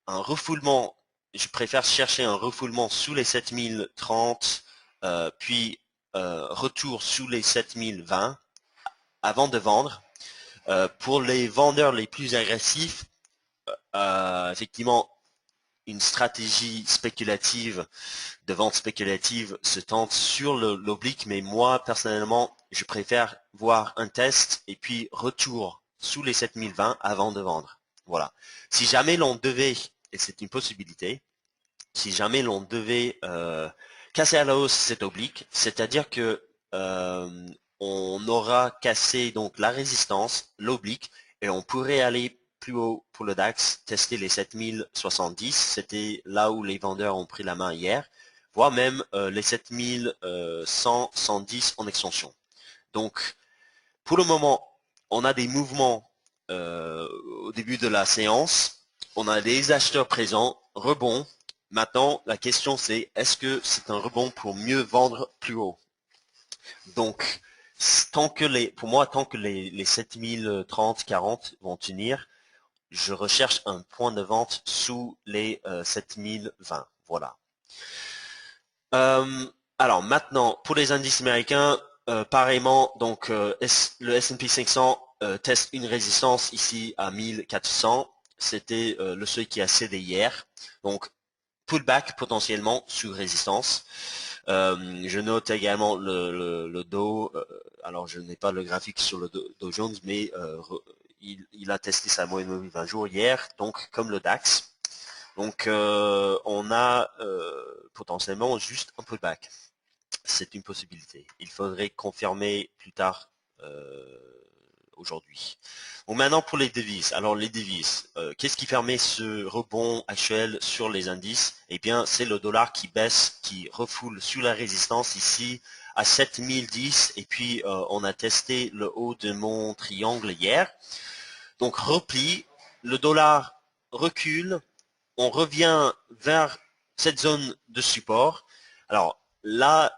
un refoulement. Je préfère chercher un refoulement sous les 7030 puis retour sous les 7020 avant de vendre. Pour les vendeurs les plus agressifs, effectivement, une stratégie spéculative de vente spéculative se tente sur l'oblique, mais moi personnellement je préfère voir un test et puis retour sous les 7020 avant de vendre. Voilà. Si jamais l'on devait, et c'est une possibilité, si jamais l'on devait casser à la hausse cette oblique, c'est-à-dire que on aura cassé donc la résistance, l'oblique, et on pourrait aller plus haut pour le DAX, tester les 7070, c'était là où les vendeurs ont pris la main hier, voire même les 7100, 110 en extension. Donc, pour le moment, on a des mouvements au début de la séance, on a des acheteurs présents, rebond. Maintenant, la question c'est, est-ce que c'est un rebond pour mieux vendre plus haut? Donc, pour moi, tant que les 7030, 40 vont tenir, je recherche un point de vente sous les 7020. Voilà. Alors maintenant, pour les indices américains, pareillement, donc le S&P 500 teste une résistance ici à 1400. C'était le seuil qui a cédé hier. Donc, pullback potentiellement sous résistance. Je note également le Dow. Alors, je n'ai pas le graphique sur le Dow Jones, mais il a testé sa moyenne mobile 20 jours hier, donc comme le DAX. Donc on a potentiellement juste un pullback. C'est une possibilité. Il faudrait confirmer plus tard aujourd'hui. Bon, maintenant pour les devises. Alors les devises, qu'est-ce qui permet ce rebond actuel sur les indices? Eh bien, c'est le dollar qui baisse, qui refoule sous la résistance ici à 7010 et puis on a testé le haut de mon triangle hier. Donc repli, le dollar recule, on revient vers cette zone de support. Alors là,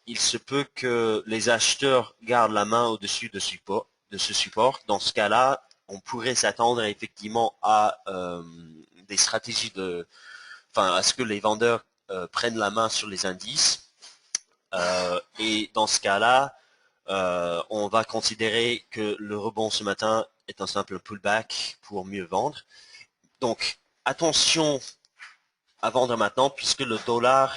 il se peut que les acheteurs gardent la main au-dessus de ce support. Dans ce cas-là, on pourrait s'attendre effectivement à des stratégies à ce que les vendeurs prennent la main sur les indices. Et dans ce cas-là, on va considérer que le rebond ce matin est un simple pullback pour mieux vendre. Donc, attention à vendre maintenant puisque le dollar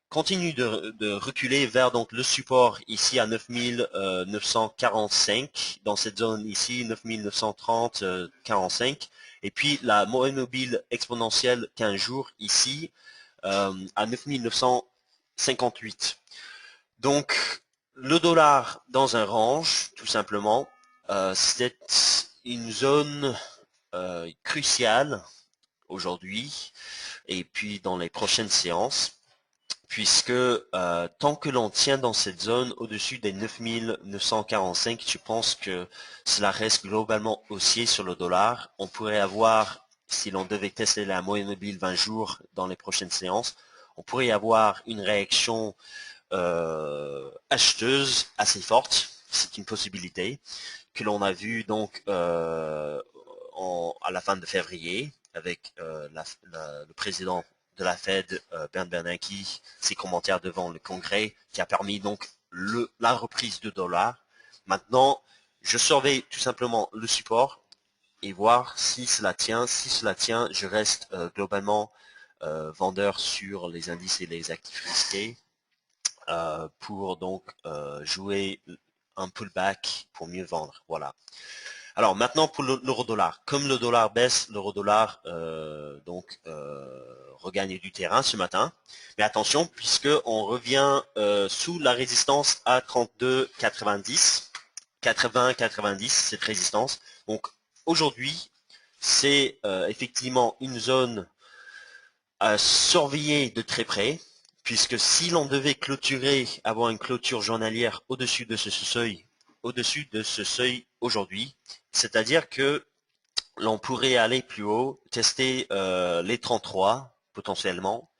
continue de reculer vers donc le support ici à 9945 dans cette zone ici 9930 45 et puis la moyenne mobile exponentielle 15 jours ici à 9958. Donc le dollar dans un range tout simplement, c'est une zone cruciale aujourd'hui et puis dans les prochaines séances puisque tant que l'on tient dans cette zone au-dessus des 9945, je pense que cela reste globalement haussier sur le dollar. On pourrait avoir, si l'on devait tester la moyenne mobile 20 jours dans les prochaines séances, on pourrait avoir une réaction acheteuse assez forte, c'est une possibilité, que l'on a vu donc à la fin de février avec le président de la Fed, Bernd Bernanke, ses commentaires devant le Congrès, qui a permis donc la reprise de dollars. Maintenant, je surveille tout simplement le support et voir si cela tient. Si cela tient, je reste globalement vendeur sur les indices et les actifs risqués pour donc jouer un pullback pour mieux vendre. Voilà. Alors maintenant pour l'euro-dollar. Comme le dollar baisse, l'euro-dollar regagne du terrain ce matin. Mais attention, puisque on revient sous la résistance à 32,90, 80,90 cette résistance. Donc aujourd'hui, c'est effectivement une zone à surveiller de très près, puisque si l'on devait clôturer, avoir une clôture journalière au-dessus de ce seuil, aujourd'hui, c'est-à-dire que l'on pourrait aller plus haut, tester les 33 potentiellement,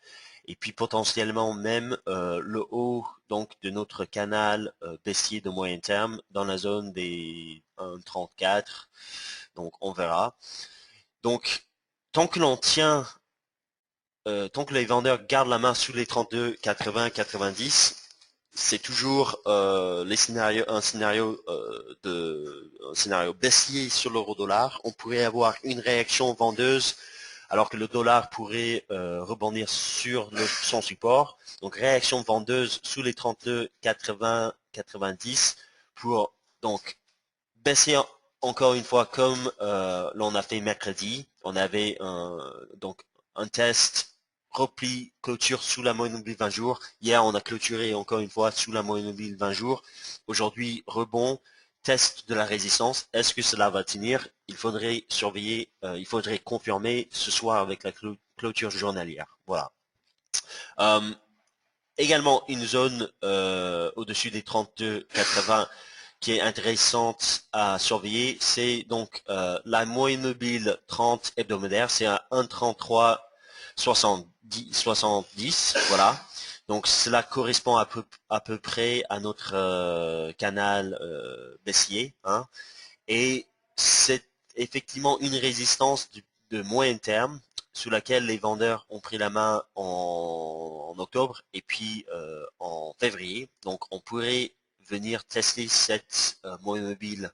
et puis potentiellement même le haut donc de notre canal baissier de moyen terme dans la zone des 1,34. Donc on verra. Donc tant que l'on tient, tant que les vendeurs gardent la main sous les 32, 80, 90, c'est toujours un scénario baissier sur l'euro-dollar. On pourrait avoir une réaction vendeuse alors que le dollar pourrait rebondir sur son support. Donc réaction vendeuse sous les 32, 80, 90 pour donc baisser encore une fois comme l'on a fait mercredi. On avait un test repli, clôture sous la moyenne mobile 20 jours. Hier, on a clôturé encore une fois sous la moyenne mobile 20 jours. Aujourd'hui, rebond, test de la résistance. Est-ce que cela va tenir? Il faudrait surveiller, il faudrait confirmer ce soir avec la clôture journalière. Voilà. Également, une zone au-dessus des 32,80 qui est intéressante à surveiller, c'est donc la moyenne mobile 30 hebdomadaire. C'est à 1,33 70, voilà. Donc cela correspond à peu près à notre canal baissier, hein. Et c'est effectivement une résistance de moyen terme sous laquelle les vendeurs ont pris la main en octobre et puis en février. Donc on pourrait venir tester cette moyenne mobile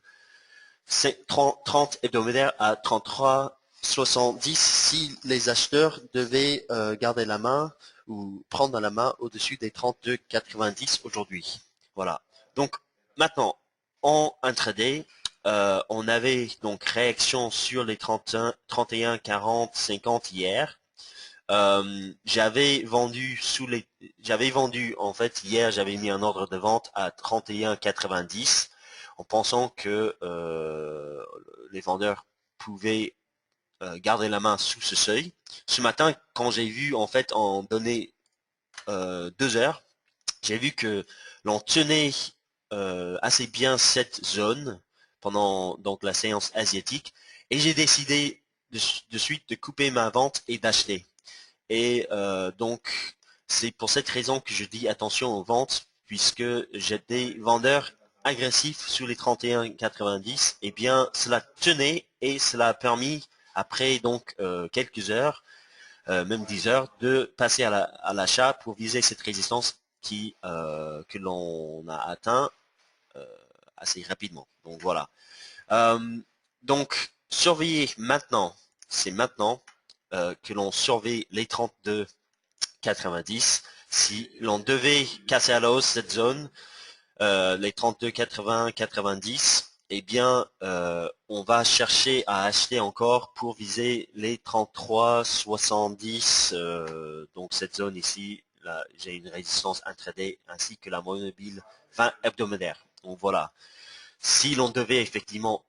30 hebdomadaire à 33,70 si les acheteurs devaient garder la main ou prendre la main au-dessus des 32,90 aujourd'hui. Voilà. Donc maintenant, en intraday, on avait donc réaction sur les 31, 40, 50 hier. J'avais vendu en fait hier, j'avais mis un ordre de vente à 31,90 en pensant que les vendeurs pouvaient garder la main sous ce seuil. Ce matin, quand j'ai vu en fait en données 2 heures, j'ai vu que l'on tenait assez bien cette zone pendant donc la séance asiatique et j'ai décidé de suite de couper ma vente et d'acheter. Et donc c'est pour cette raison que je dis attention aux ventes, puisque j'ai des vendeurs agressifs sous les 31,90. Et bien cela tenait et cela a permis après donc quelques heures, même 10 heures, de passer à l'achat pour viser cette résistance que l'on a atteint assez rapidement. Donc voilà. Donc surveiller maintenant, c'est maintenant que l'on surveille les 32,90. Si l'on devait casser à la hausse cette zone, les 32,80, 90, eh bien, on va chercher à acheter encore pour viser les 33,70. Donc cette zone ici, là, j'ai une résistance intraday ainsi que la moyenne mobile 20 hebdomadaire. Donc voilà. Si l'on devait effectivement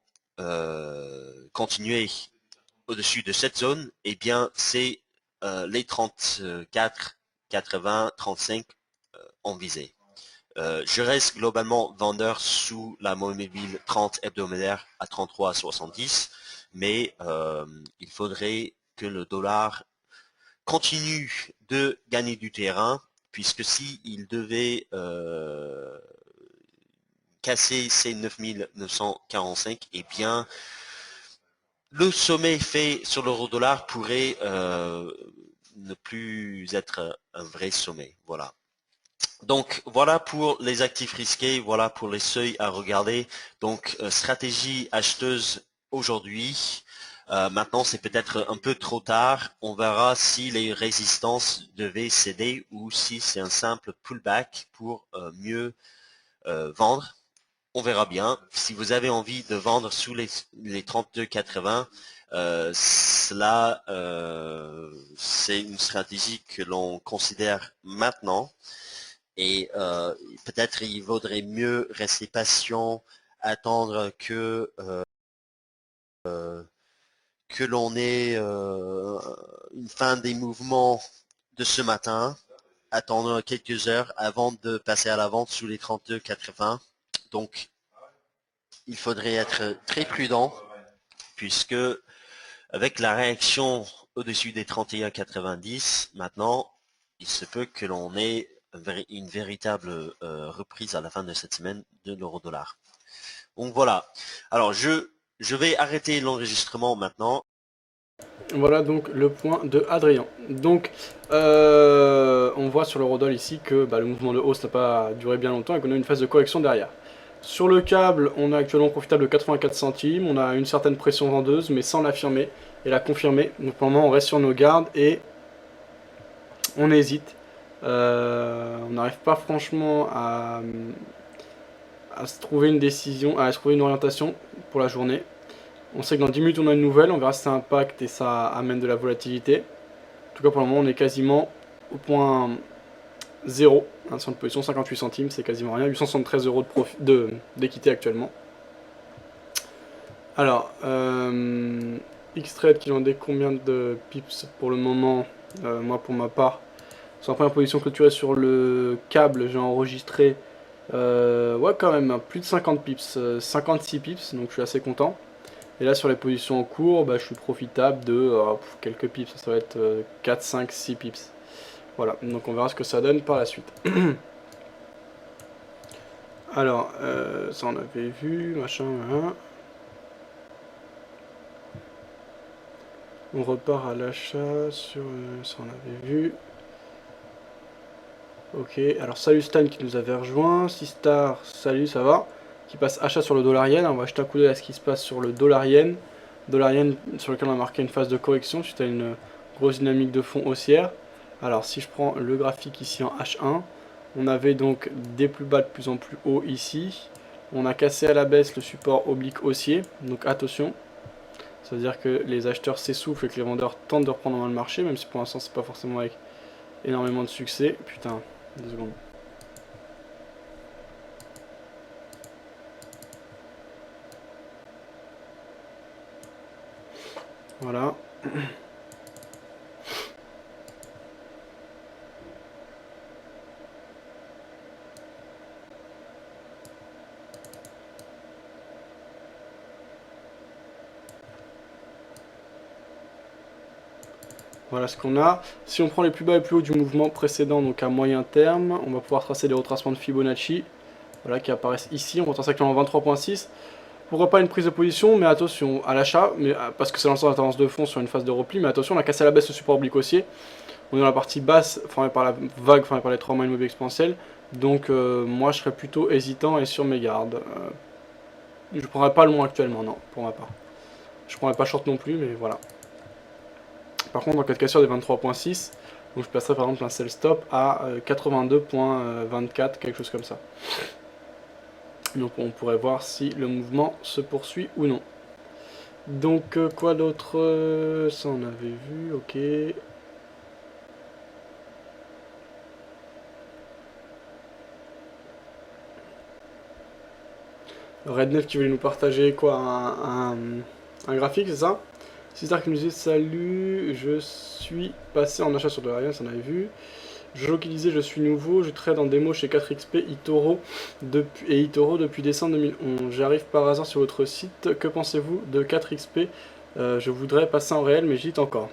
continuer au-dessus de cette zone, eh bien c'est les 34 80-35 en visée. Je reste globalement vendeur sous la mobile 30 hebdomadaire à 33,70, mais il faudrait que le dollar continue de gagner du terrain, puisque si il devait casser ces 9945, eh bien, le sommet fait sur l'euro-dollar pourrait ne plus être un vrai sommet. Voilà. Donc, voilà pour les actifs risqués, voilà pour les seuils à regarder. Donc, stratégie acheteuse aujourd'hui. Maintenant, c'est peut-être un peu trop tard. On verra si les résistances devaient céder ou si c'est un simple pullback pour mieux vendre. On verra bien. Si vous avez envie de vendre sous les 32,80, cela, c'est une stratégie que l'on considère maintenant. Et peut-être il vaudrait mieux rester patient, attendre que l'on ait une fin des mouvements de ce matin, attendre quelques heures avant de passer à la vente sous les 32,80. Donc, il faudrait être très prudent puisque avec la réaction au-dessus des 31,90, maintenant, il se peut que l'on ait une véritable reprise à la fin de cette semaine de l'euro-dollar. Donc voilà. Alors, je vais arrêter l'enregistrement maintenant. Voilà donc le point de Adrien. Donc, on voit sur l'eurodoll ici que le mouvement de hausse n'a pas duré bien longtemps et qu'on a une phase de correction derrière. Sur le câble, on a actuellement profitable de 84 centimes, on a une certaine pression vendeuse, mais sans l'affirmer et la confirmer. Donc pour le moment, on reste sur nos gardes et on hésite. On n'arrive pas franchement à se trouver une décision, à se trouver une orientation pour la journée. On sait que dans 10 minutes, on a une nouvelle, on verra si ça impacte et ça amène de la volatilité. En tout cas, pour le moment, on est quasiment au point 0, sur une position 58 centimes, c'est quasiment rien, 873 euros d'équité actuellement. Alors, X-Trade qui en est combien de pips pour le moment? Moi, pour ma part, sur la première position clôturée sur le câble, j'ai enregistré ouais, quand même, plus de 50 pips, 56 pips, donc je suis assez content. Et là, sur les positions en cours, je suis profitable de quelques pips, ça va être 4, 5, 6 pips. Voilà, donc on verra ce que ça donne par la suite. Alors, ça on avait vu, machin, hein. On repart à l'achat sur... ça on avait vu. Ok, alors salut Stan qui nous avait rejoint. Sistar, salut, ça va? Qui passe achat sur le dollar yen. On va jeter un coup d'œil à ce qui se passe sur le dollar yen. Dollar yen sur lequel on a marqué une phase de correction suite à une grosse dynamique de fond haussière. Alors si je prends le graphique ici en H1, on avait donc des plus bas de plus en plus haut ici. On a cassé à la baisse le support oblique haussier, donc attention. Ça veut dire que les acheteurs s'essoufflent et que les vendeurs tentent de reprendre en main le marché, même si pour l'instant c'est pas forcément avec énormément de succès. Putain, 2 secondes. Voilà. Voilà ce qu'on a. Si on prend les plus bas et plus hauts du mouvement précédent, donc à moyen terme, on va pouvoir tracer des retracements de Fibonacci, voilà, qui apparaissent ici. On retrace actuellement en 23.6. Pourquoi pas une prise de position, mais attention à l'achat, parce que c'est dans le sens de la tendance de fond sur une phase de repli, mais attention, on a cassé à la baisse le support oblique haussier. On est dans la partie basse, formée par la vague, formée par les 3 mois immobiliers exponentiels. Donc moi je serais plutôt hésitant et sur mes gardes. Je ne prendrais pas le long actuellement, non, pour ma part. Je ne prendrais pas short non plus, mais voilà. Par contre, en cas de cassure des 23.6, donc je placerai par exemple un sell stop à 82.24, quelque chose comme ça. Donc on pourrait voir si le mouvement se poursuit ou non. Donc quoi d'autre? Ça on avait vu, ok. Red9 qui voulait nous partager quoi, un graphique, c'est ça? Sistar qui nous dit salut, je suis passé en achat sur Dollar Yen, ça on avait vu. Jojo qui disait je suis nouveau, je trade en démo chez 4XP eToro depuis décembre 2011. J'arrive par hasard sur votre site, que pensez-vous de 4XP? Je voudrais passer en réel mais j'hésite encore.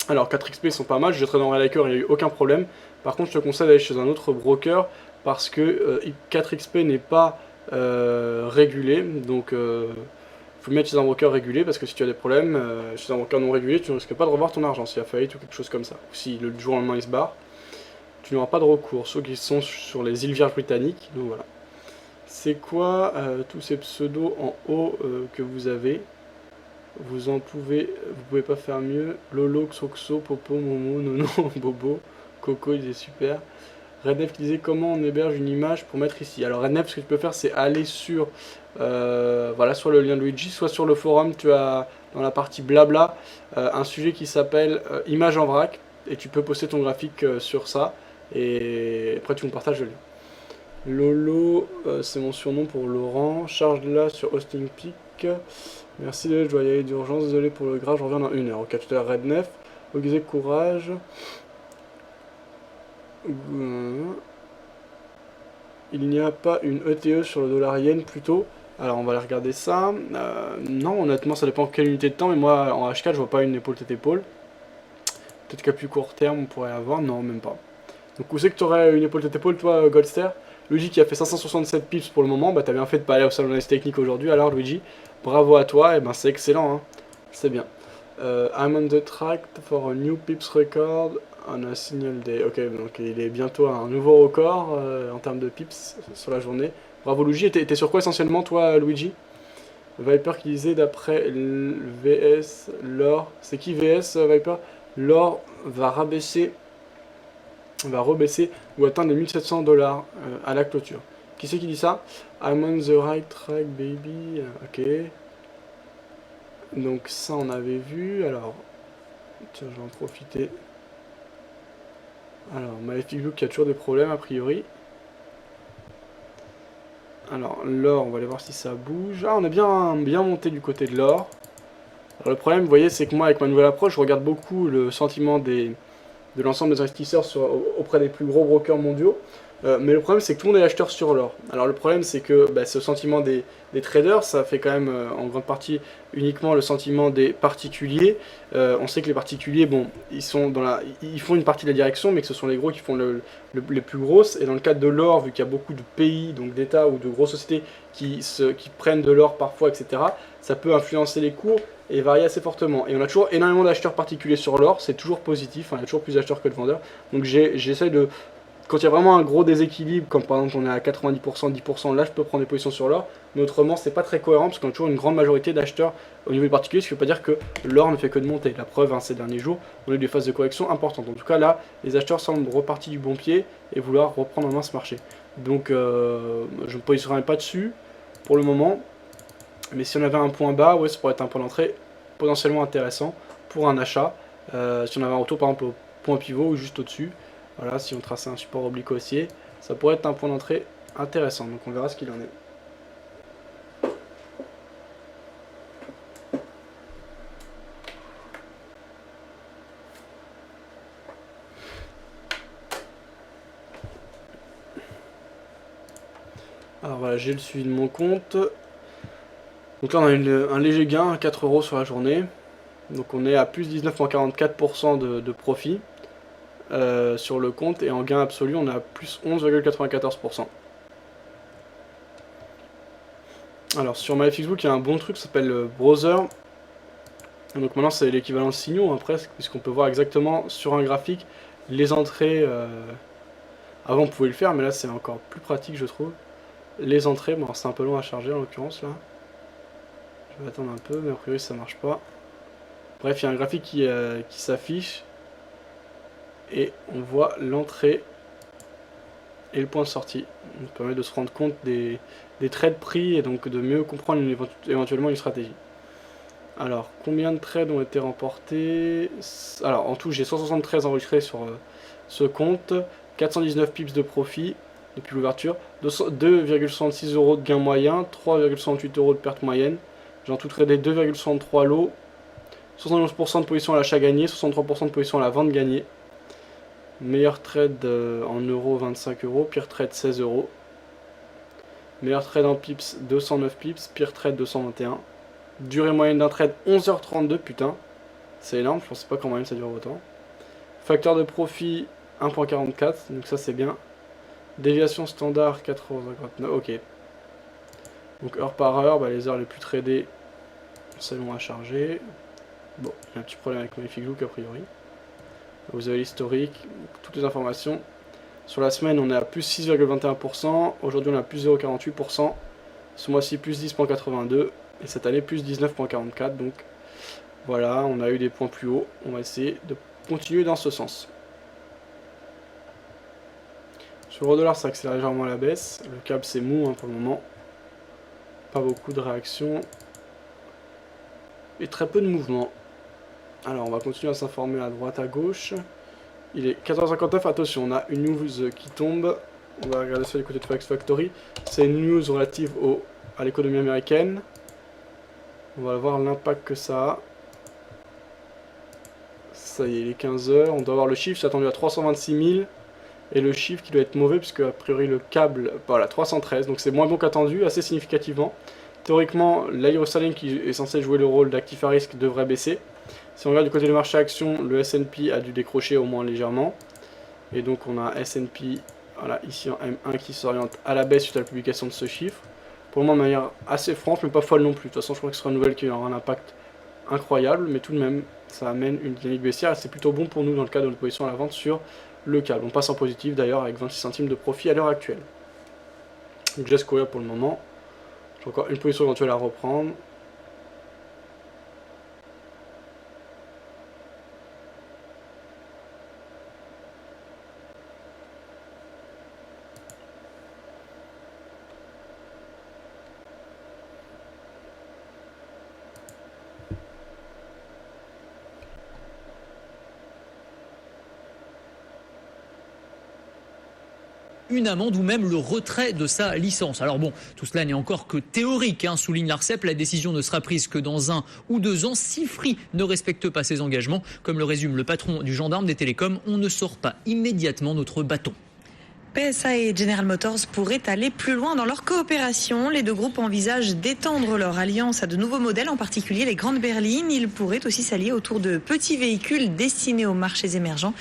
Alors 4XP ils sont pas mal, je trade en réel avec eux, il n'y a eu aucun problème. Par contre je te conseille d'aller chez un autre broker parce que 4XP n'est pas régulé, donc faut le mettre chez un broker régulé parce que si tu as des problèmes chez un broker non régulé, tu ne risques pas de revoir ton argent s'il y a faillite ou quelque chose comme ça. Ou si le jour au lendemain il se barre, tu n'auras pas de recours, ceux qui sont sur les îles Vierges britanniques, donc voilà. C'est quoi tous ces pseudos en haut que vous avez? Vous pouvez pas faire mieux. Lolo, Xoxo, Popo, Momo, Nono, Bobo, Coco, il est super. Rednef qui disait comment on héberge une image pour mettre ici. Alors Rednef, ce que tu peux faire, c'est aller sur voilà, soit le lien de Luigi, soit sur le forum, tu as dans la partie blabla un sujet qui s'appelle image en vrac, et tu peux poster ton graphique sur ça, et après tu me partages le lien. Lolo, c'est mon surnom pour Laurent. Charge-la sur Hosting Peak. Merci, je dois y aller d'urgence. Désolé pour le gras, je reviens dans 1 heure. Ok, tout à l'heure, Rednef. Ogizé, courage. Il n'y a pas une ETE sur le dollar yen plutôt. Alors on va aller regarder ça. Non, honnêtement, ça dépend de quelle unité de temps. Mais moi, en H4, je vois pas une épaule tête épaule. Peut-être qu'à plus court terme, on pourrait avoir. Non, même pas. Donc où c'est que tu aurais une épaule tête épaule, toi, Goldster? Luigi qui a fait 567 pips pour le moment, bah t'as bien fait de pas aller au salon d'analyse technique aujourd'hui, alors Luigi, bravo à toi, et ben c'est excellent, hein. C'est bien. I'm on the track for a new pips record on a signal day. Ok, donc il est bientôt à un nouveau record en termes de pips sur la journée. Bravo Luigi, et t'es sur quoi essentiellement toi Luigi? Viper qui disait d'après VS, l'or, c'est qui VS Viper? L'or va rebaisser ou atteindre les 1700 $ à la clôture. Qui c'est qui dit ça? I'm on the right track, baby. Ok. Donc ça, on avait vu. Alors, tiens, je vais en profiter. Alors, Malefic Blue qui a toujours des problèmes, a priori. Alors, l'or, on va aller voir si ça bouge. Ah, on est bien monté du côté de l'or. Alors, le problème, vous voyez, c'est que moi, avec ma nouvelle approche, je regarde beaucoup le sentiment de l'ensemble des investisseurs auprès des plus gros brokers mondiaux. Mais le problème, c'est que tout le monde est acheteur sur l'or. Alors le problème, c'est que ce sentiment des traders, ça fait quand même en grande partie uniquement le sentiment des particuliers. On sait que les particuliers, bon, ils font une partie de la direction, mais que ce sont les gros qui font les plus grosses. Et dans le cadre de l'or, vu qu'il y a beaucoup de pays, donc d'États ou de grosses sociétés qui prennent de l'or parfois, etc., ça peut influencer les cours et varier assez fortement. Et on a toujours énormément d'acheteurs particuliers sur l'or, c'est toujours positif, hein, il y a toujours plus d'acheteurs que de vendeurs. Donc j'essaie de... Quand il y a vraiment un gros déséquilibre, comme par exemple on est à 90%, 10%, là je peux prendre des positions sur l'or, mais autrement c'est pas très cohérent parce qu'on a toujours une grande majorité d'acheteurs au niveau des particuliers, ce qui ne veut pas dire que l'or ne fait que de monter. La preuve, hein, ces derniers jours, on a eu des phases de correction importantes. En tout cas là, les acheteurs semblent repartis du bon pied et vouloir reprendre en main ce marché. Donc je ne me positionnerai pas dessus pour le moment, mais si on avait un point bas, ouais, ça pourrait être un point d'entrée potentiellement intéressant pour un achat. Si on avait un retour par exemple au point pivot ou juste au-dessus. Voilà, si on traçait un support oblique haussier, ça pourrait être un point d'entrée intéressant. Donc on verra ce qu'il en est. Alors voilà, j'ai le suivi de mon compte. Donc là on a un léger gain à 4 € sur la journée. Donc on est à plus 19,44% de profit. Sur le compte, et en gain absolu on a plus 11,94%. Alors sur MyFixBook il y a un bon truc qui s'appelle Browser. Donc maintenant c'est l'équivalent de signaux hein, presque, puisqu'on peut voir exactement sur un graphique les entrées. Avant on pouvait le faire, mais là c'est encore plus pratique je trouve. Les entrées, bon c'est un peu long à charger en l'occurrence là. Je vais attendre un peu, mais a priori ça marche pas. Bref, il y a un graphique qui s'affiche. Et on voit l'entrée et le point de sortie. Ça permet de se rendre compte des trades pris et donc de mieux comprendre éventuellement une stratégie. Alors, combien de trades ont été remportés? Alors, en tout, j'ai 173 enregistrés sur ce compte, 419 pips de profit depuis l'ouverture, 2,66 € de gain moyen, 3,68 € de perte moyenne. J'ai en tout tradé 2,63 lots, 71% de position à l'achat gagné, 63% de position à la vente gagnée. Meilleur trade en euros 25 euros, pire trade 16 euros. Meilleur trade en pips 209 pips, pire trade 221. Durée moyenne d'un trade 11h32, putain. C'est énorme, je pensais pas qu'en moyenne ça dure autant. Facteur de profit 1.44, donc ça c'est bien. Déviation standard 4,59, ok. Donc heure par heure, bah, les heures les plus tradées, c'est long à charger. Bon, il y a un petit problème avec Magnific Look a priori. Vous avez l'historique, toutes les informations. Sur la semaine, on est à plus 6,21%. Aujourd'hui, on est à plus 0,48%. Ce mois-ci, plus 10,82%. Et cette année, plus 19,44%. Donc voilà, on a eu des points plus hauts. On va essayer de continuer dans ce sens. Sur l'euro-dollar, ça accélère légèrement à la baisse. Le câble, c'est mou hein, pour le moment. Pas beaucoup de réactions. Et très peu de mouvements. Alors, on va continuer à s'informer à droite, à gauche. Il est 14h59, attention, on a une news qui tombe. On va regarder ça du côté de Forex Factory. C'est une news relative à l'économie américaine. On va voir l'impact que ça a. Ça y est, il est 15h. On doit avoir le chiffre, c'est attendu à 326 000. Et le chiffre qui doit être mauvais, puisque a priori le câble, voilà, 313. Donc c'est moins bon qu'attendu, assez significativement. Théoriquement, l'aérosaline qui est censé jouer le rôle d'actif à risque devrait baisser. Si on regarde du côté du marché action, le S&P a dû décrocher au moins légèrement. Et donc on a S&P, voilà, ici en M1 qui s'oriente à la baisse suite à la publication de ce chiffre. Pour le moment de manière assez franche, mais pas folle non plus. De toute façon, je crois que ce sera une nouvelle qui aura un impact incroyable, mais tout de même, ça amène une dynamique baissière et c'est plutôt bon pour nous dans le cas de notre position à la vente sur le câble. On passe en positif d'ailleurs avec 26 centimes de profit à l'heure actuelle. Donc je laisse courir pour le moment. J'ai encore une position éventuelle à reprendre. Une amende ou même le retrait de sa licence. Alors bon, tout cela n'est encore que théorique, hein, souligne l'ARCEP. La décision ne sera prise que dans 1 ou 2 ans si Free ne respecte pas ses engagements. Comme le résume le patron du gendarme des télécoms, on ne sort pas immédiatement notre bâton. PSA et General Motors pourraient aller plus loin dans leur coopération. Les deux groupes envisagent d'étendre leur alliance à de nouveaux modèles, en particulier les grandes berlines. Ils pourraient aussi s'allier autour de petits véhicules destinés aux marchés émergents.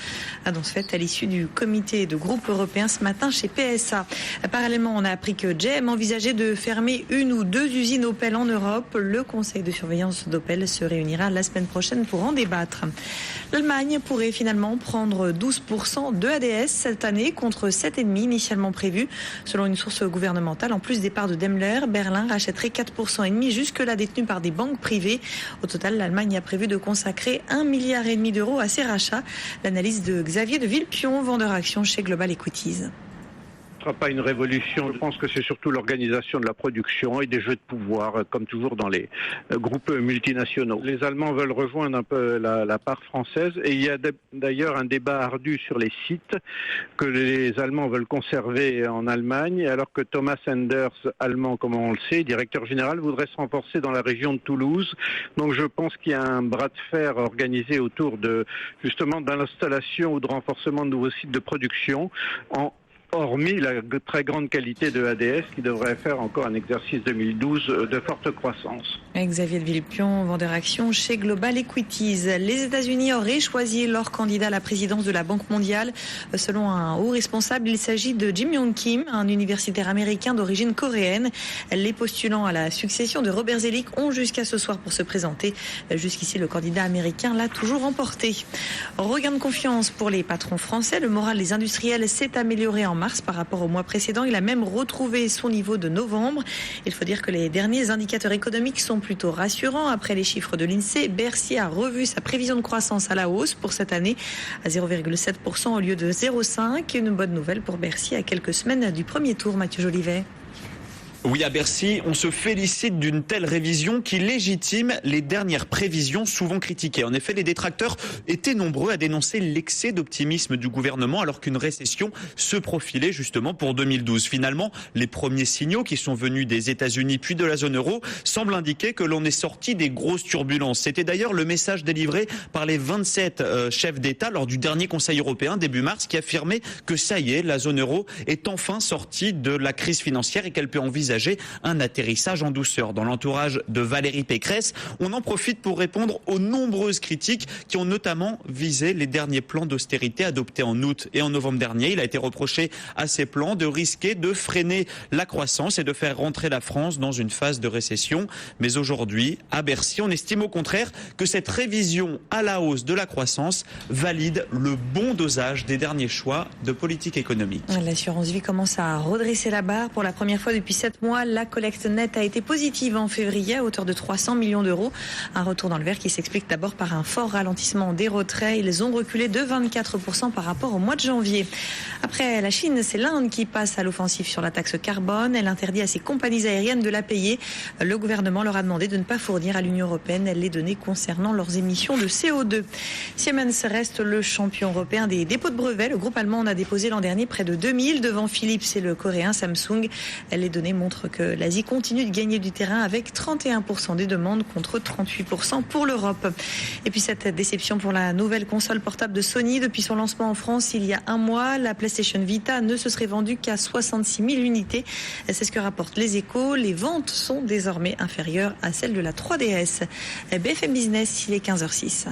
Annonce faite à l'issue du comité de groupe européen ce matin chez PSA. Parallèlement, on a appris que GM envisageait de fermer 1 ou 2 usines Opel en Europe. Le conseil de surveillance d'Opel se réunira la semaine prochaine pour en débattre. L'Allemagne pourrait finalement prendre 12% de ADS cette année contre 7,5% initialement prévu. Selon une source gouvernementale, en plus des parts de Daimler, Berlin rachèterait 4,5% jusque-là détenus par des banques privées. Au total, l'Allemagne a prévu de consacrer 1,5 milliard d'euros à ces rachats. L'analyse de Xavier de Villepion, vendeur actions chez Global Equities. Ce ne sera pas une révolution. Je pense que c'est surtout l'organisation de la production et des jeux de pouvoir, comme toujours dans les groupes multinationaux. Les Allemands veulent rejoindre un peu la part française et il y a d'ailleurs un débat ardu sur les sites que les Allemands veulent conserver en Allemagne, alors que Thomas Enders, allemand comme on le sait, directeur général, voudrait se renforcer dans la région de Toulouse. Donc je pense qu'il y a un bras de fer organisé autour de justement de l'installation ou de renforcement de nouveaux sites de production hormis la très grande qualité de ADS qui devrait faire encore un exercice 2012 de forte croissance. Xavier de Villepion, vendeur actions chez Global Equities. Les États-Unis auraient choisi leur candidat à la présidence de la Banque mondiale. Selon un haut responsable, il s'agit de Jim Yong Kim, un universitaire américain d'origine coréenne. Les postulants à la succession de Robert Zoellick ont jusqu'à ce soir pour se présenter. Jusqu'ici, le candidat américain l'a toujours remporté. Regain de confiance pour les patrons français. Le moral des industriels s'est amélioré en mars par rapport au mois précédent. Il a même retrouvé son niveau de novembre. Il faut dire que les derniers indicateurs économiques sont plutôt rassurants. Après les chiffres de l'INSEE, Bercy a revu sa prévision de croissance à la hausse pour cette année à 0,7% au lieu de 0,5%. Une bonne nouvelle pour Bercy à quelques semaines du premier tour, Mathieu Jolivet. Oui, à Bercy, on se félicite d'une telle révision qui légitime les dernières prévisions souvent critiquées. En effet, les détracteurs étaient nombreux à dénoncer l'excès d'optimisme du gouvernement alors qu'une récession se profilait justement pour 2012. Finalement, les premiers signaux qui sont venus des États-Unis puis de la zone euro semblent indiquer que l'on est sorti des grosses turbulences. C'était d'ailleurs le message délivré par les 27 chefs d'État lors du dernier Conseil européen début mars qui affirmait que ça y est, la zone euro est enfin sortie de la crise financière et qu'elle peut envisager un atterrissage en douceur. Dans l'entourage de Valérie Pécresse, on en profite pour répondre aux nombreuses critiques qui ont notamment visé les derniers plans d'austérité adoptés en août et en novembre dernier. Il a été reproché à ces plans de risquer de freiner la croissance et de faire rentrer la France dans une phase de récession. Mais aujourd'hui, à Bercy, on estime au contraire que cette révision à la hausse de la croissance valide le bon dosage des derniers choix de politique économique. L'assurance vie commence à redresser la barre. Pour la première fois depuis 7 mois, la collecte nette a été positive en février à hauteur de 300 millions d'euros. Un retour dans le vert qui s'explique d'abord par un fort ralentissement des retraits. Ils ont reculé de 24% par rapport au mois de janvier. Après la Chine, c'est l'Inde qui passe à l'offensive sur la taxe carbone. Elle interdit à ses compagnies aériennes de la payer. Le gouvernement leur a demandé de ne pas fournir à l'Union européenne les données concernant leurs émissions de CO2. Siemens reste le champion européen des dépôts de brevets. Le groupe allemand en a déposé l'an dernier près de 2000 devant Philips et le coréen Samsung. Les données montrent que l'Asie continue de gagner du terrain avec 31% des demandes contre 38% pour l'Europe. Et puis cette déception pour la nouvelle console portable de Sony. Depuis son lancement en France il y a un mois, la PlayStation Vita ne se serait vendue qu'à 66 000 unités. C'est ce que rapportent les Échos. Les ventes sont désormais inférieures à celles de la 3DS. BFM Business, il est 15h06.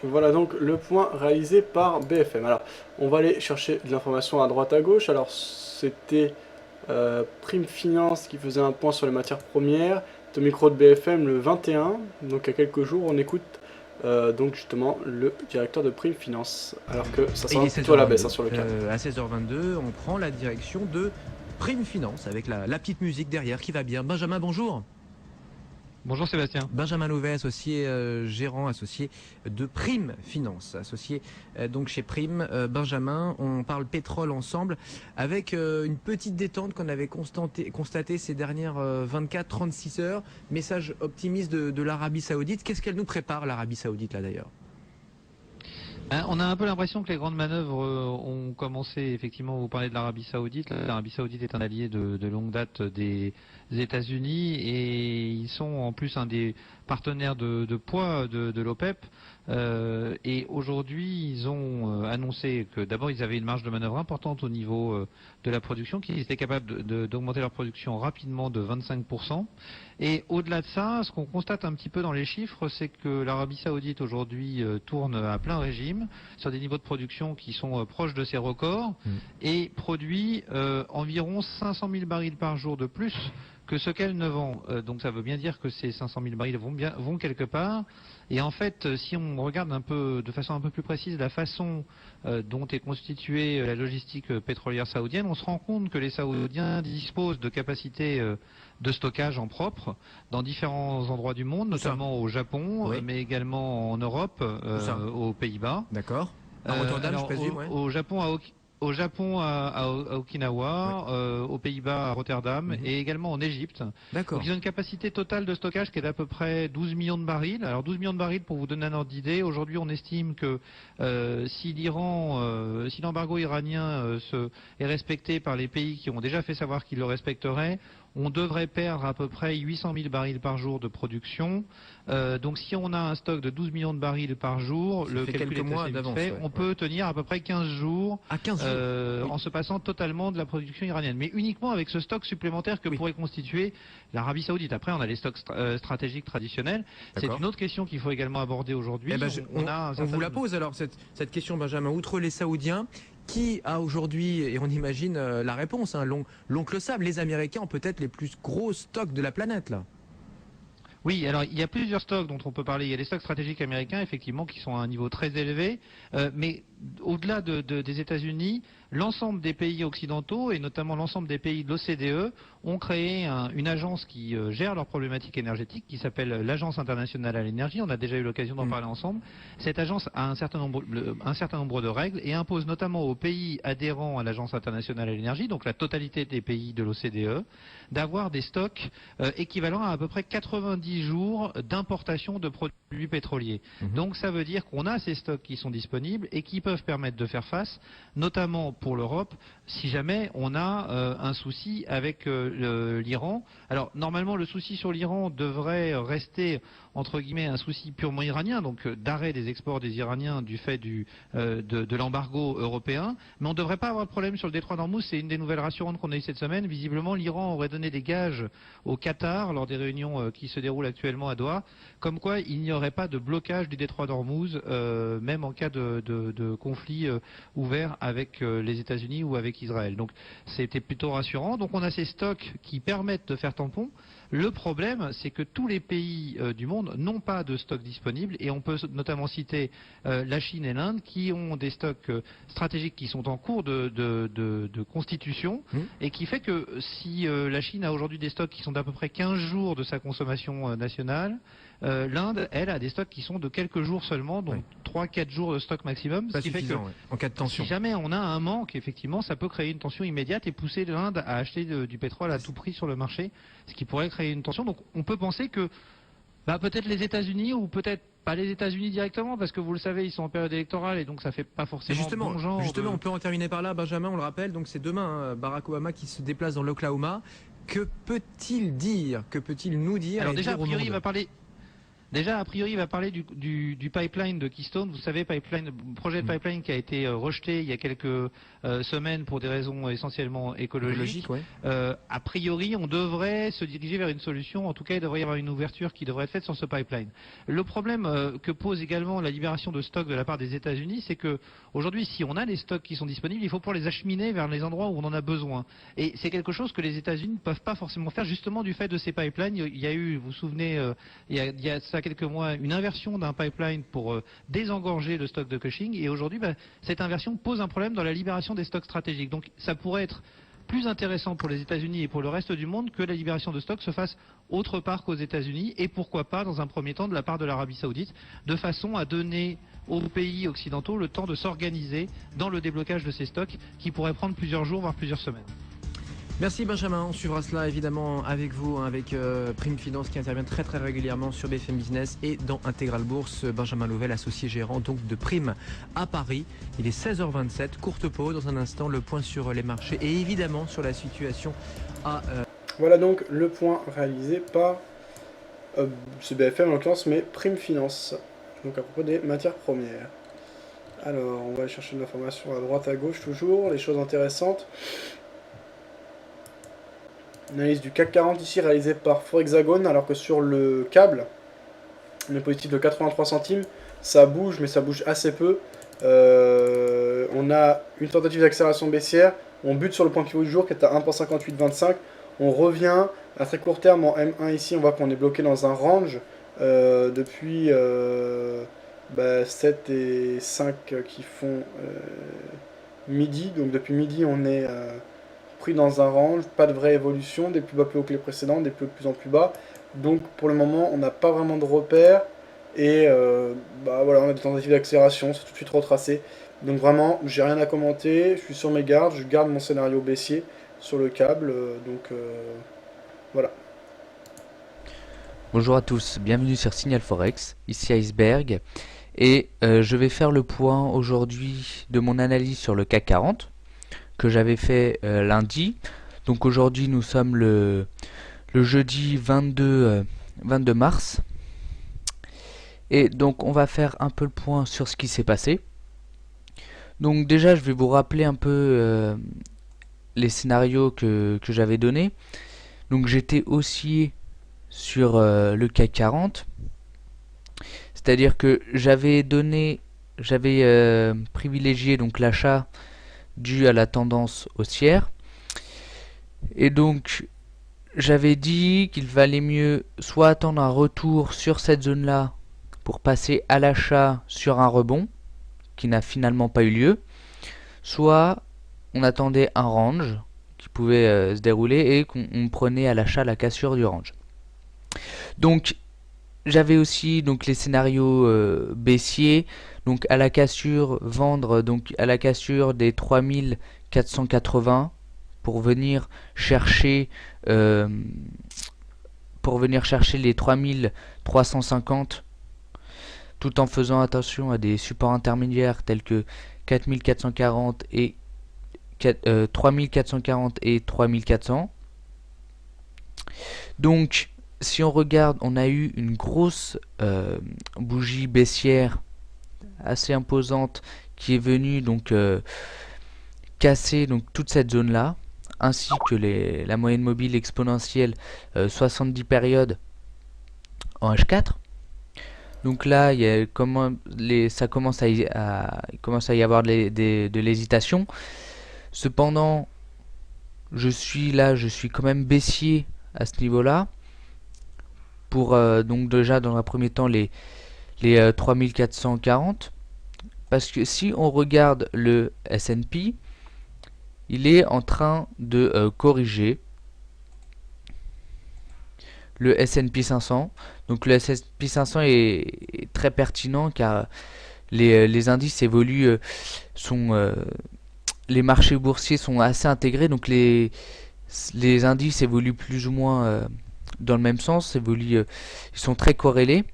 Voilà donc le point réalisé par BFM. Alors, on va aller chercher de l'information à droite à gauche. Alors, c'était Prime Finance qui faisait un point sur les matières premières. De micro de BFM le 21. Donc, il y a quelques jours, on écoute donc justement le directeur de Prime Finance. Alors que ça sera plutôt à la baisse sur le cas. À 16h22, on prend la direction de Prime Finance avec la petite musique derrière qui va bien. Benjamin, bonjour. Bonjour Sébastien. Benjamin Louvet, associé gérant associé de Prime Finance, associé donc chez Prime. Benjamin, on parle pétrole ensemble avec une petite détente qu'on avait constatée ces dernières 24-36 heures. Message optimiste de l'Arabie Saoudite. Qu'est-ce qu'elle nous prépare l'Arabie Saoudite là d'ailleurs ? On a un peu l'impression que les grandes manœuvres ont commencé. Effectivement, vous parlez de l'Arabie Saoudite. L'Arabie Saoudite est un allié de longue date des États-Unis et ils sont en plus un des partenaires de poids de l'OPEP. Et aujourd'hui, ils ont annoncé que d'abord ils avaient une marge de manœuvre importante au niveau de la production, qu'ils étaient capables d'augmenter leur production rapidement de 25%. Et au-delà de ça, ce qu'on constate un petit peu dans les chiffres, c'est que l'Arabie Saoudite aujourd'hui tourne à plein régime sur des niveaux de production qui sont proches de ses records et produit environ 500 000 barils par jour de plus que ce qu'elle ne vend. Donc ça veut bien dire que ces 500 000 barils vont quelque part. Et en fait, si on regarde un peu, de façon un peu plus précise, la façon dont est constituée la logistique pétrolière saoudienne, on se rend compte que les Saoudiens disposent de capacités de stockage en propre dans différents endroits du monde, notamment au Japon, oui, mais également en Europe, aux Pays-Bas. D'accord. À Rotterdam, je présume, ouais. Au Japon à Okinawa, oui, aux Pays-Bas à Rotterdam et également en Égypte. D'accord. Donc ils ont une capacité totale de stockage qui est d'à peu près 12 millions de barils. Alors 12 millions de barils, pour vous donner un ordre d'idée, aujourd'hui on estime que si l'embargo iranien est respecté par les pays qui ont déjà fait savoir qu'ils le respecteraient, on devrait perdre à peu près 800 000 barils par jour de production. Donc si on a un stock de 12 millions de barils par jour, le calcul est assez vite fait, on peut tenir à peu près 15 jours, en se passant totalement de la production iranienne. Mais uniquement avec ce stock supplémentaire que pourrait constituer l'Arabie Saoudite. Après, on a les stocks stratégiques traditionnels. C'est une autre question qu'il faut également aborder aujourd'hui. On vous la pose alors, cette question, Benjamin. Outre les Saoudiens, qui a aujourd'hui, et on imagine la réponse, hein, l'oncle Sam, les Américains ont peut-être les plus gros stocks de la planète là. Oui, alors il y a plusieurs stocks dont on peut parler. Il y a les stocks stratégiques américains, effectivement, qui sont à un niveau très élevé. Mais au-delà des États-Unis, l'ensemble des pays occidentaux et notamment l'ensemble des pays de l'OCDE ont créé une agence qui gère leurs problématiques énergétiques qui s'appelle l'Agence internationale à l'énergie. On a déjà eu l'occasion d'en parler ensemble. Cette agence a un certain nombre de règles et impose notamment aux pays adhérents à l'Agence internationale à l'énergie, donc la totalité des pays de l'OCDE, d'avoir des stocks équivalents à peu près 90 jours d'importation de produits pétroliers. Donc ça veut dire qu'on a ces stocks qui sont disponibles et qui peuvent permettre de faire face, notamment pour l'Europe, si jamais on a un souci avec l'Iran. Alors normalement le souci sur l'Iran devrait rester entre guillemets un souci purement iranien, donc d'arrêt des exports des Iraniens du fait de l'embargo européen, mais on ne devrait pas avoir de problème sur le détroit d'Ormuz. C'est une des nouvelles rassurantes qu'on a eues cette semaine. Visiblement l'Iran aurait donné des gages au Qatar lors des réunions qui se déroulent actuellement à Doha, comme quoi il n'y aurait pas de blocage du détroit d'Ormuz, même en cas de conflit ouvert avec les États-Unis ou avec Israël. Donc c'était plutôt rassurant. Donc on a ces stocks qui permettent de faire tampon. Le problème, c'est que tous les pays du monde n'ont pas de stocks disponibles et on peut notamment citer la Chine et l'Inde qui ont des stocks stratégiques qui sont en cours de constitution et qui fait que si la Chine a aujourd'hui des stocks qui sont d'à peu près 15 jours de sa consommation nationale, l'Inde, elle, a des stocks qui sont de quelques jours seulement, donc 3-4 jours de stock maximum, ce qui fait que en cas de tension. si jamais on a un manque, effectivement, ça peut créer une tension immédiate et pousser l'Inde à acheter du pétrole à tout prix sur le marché, ce qui pourrait créer une tension. Donc on peut penser que peut-être les États-Unis ou peut-être pas les États-Unis directement, parce que vous le savez, ils sont en période électorale et donc ça fait pas forcément Justement, bon genre. on peut en terminer par là, Benjamin, on le rappelle, donc c'est demain Barack Obama qui se déplace dans l'Oklahoma. Que peut-il dire? Que peut-il nous dire? Alors et déjà, dire a au priori, monde il va parler du pipeline de Keystone. Vous savez, projet de pipeline qui a été rejeté il y a quelques semaines pour des raisons essentiellement écologiques. A priori, on devrait se diriger vers une solution. En tout cas, il devrait y avoir une ouverture qui devrait être faite sur ce pipeline. Le problème que pose également la libération de stocks de la part des États-Unis, c'est que aujourd'hui, si on a des stocks qui sont disponibles, il faut pouvoir les acheminer vers les endroits où on en a besoin. Et c'est quelque chose que les États-Unis ne peuvent pas forcément faire, justement du fait de ces pipelines. Il y a eu, vous vous souvenez, il y a ça quelques mois, une inversion d'un pipeline pour désengorger le stock de Cushing, et aujourd'hui cette inversion pose un problème dans la libération des stocks stratégiques. Donc ça pourrait être plus intéressant pour les États-Unis et pour le reste du monde que la libération de stocks se fasse autre part qu'aux États-Unis, et pourquoi pas dans un premier temps de la part de l'Arabie Saoudite, de façon à donner aux pays occidentaux le temps de s'organiser dans le déblocage de ces stocks qui pourraient prendre plusieurs jours voire plusieurs semaines. Merci Benjamin, on suivra cela évidemment avec vous, avec Prime Finance qui intervient très régulièrement sur BFM Business et dans Intégral Bourse. Benjamin Louvel, associé gérant donc de Prime à Paris. Il est 16h27, courte pause, dans un instant le point sur les marchés et évidemment sur la situation à... Voilà donc le point réalisé par ce BFM en l'occurrence, mais Prime Finance, donc à propos des matières premières. Alors on va aller chercher de l'information à droite à gauche toujours, les choses intéressantes. Analyse du CAC 40 ici réalisée par Forexagone, alors que sur le câble, on est positif de 83 centimes, ça bouge mais ça bouge assez peu. On a une tentative d'accélération baissière, on bute sur le point pivot du jour qui est à 1.5825, on revient à très court terme en M1 ici, on voit qu'on est bloqué dans un range depuis 7 et 5 qui font midi, donc depuis midi on est... pris dans un range, pas de vraie évolution, des plus bas plus hauts que les précédents, des plus hauts de plus en plus bas. Donc pour le moment, on n'a pas vraiment de repères. Et voilà, on a des tentatives d'accélération, c'est tout de suite retracé. Donc vraiment, j'ai rien à commenter, je suis sur mes gardes, je garde mon scénario baissier sur le câble. Voilà. Bonjour à tous, bienvenue sur Signal Forex, ici Iceberg. Et je vais faire le point aujourd'hui de mon analyse sur le CAC 40. Que j'avais fait lundi. Donc aujourd'hui nous sommes le jeudi 22 mars. Et donc on va faire un peu le point sur ce qui s'est passé. Donc déjà je vais vous rappeler un peu les scénarios que j'avais donnés. Donc j'étais oscillé sur le CAC 40. C'est-à-dire que j'avais privilégié donc l'achat dû à la tendance haussière, et donc j'avais dit qu'il valait mieux soit attendre un retour sur cette zone là pour passer à l'achat sur un rebond qui n'a finalement pas eu lieu, soit on attendait un range qui pouvait se dérouler et qu'on prenait à l'achat la cassure du range. Donc j'avais aussi donc les scénarios baissiers, donc à la cassure vendre donc à la cassure des 3480 pour venir chercher les 3350, tout en faisant attention à des supports intermédiaires tels que 4440 et 3440 et 3400. Donc si on regarde, on a eu une grosse bougie baissière assez imposante qui est venue donc casser donc toute cette zone là, ainsi que la moyenne mobile exponentielle 70 périodes en H4. Donc là, il y a ça commence à y avoir de l'hésitation. Cependant, je suis quand même baissier à ce niveau-là. Pour donc déjà dans un premier temps les 3440, parce que si on regarde le S&P, il est en train de corriger le S&P 500. Donc le S&P 500 est très pertinent car les indices évoluent, les marchés boursiers sont assez intégrés, donc les indices évoluent plus ou moins dans le même sens, ils sont très corrélés.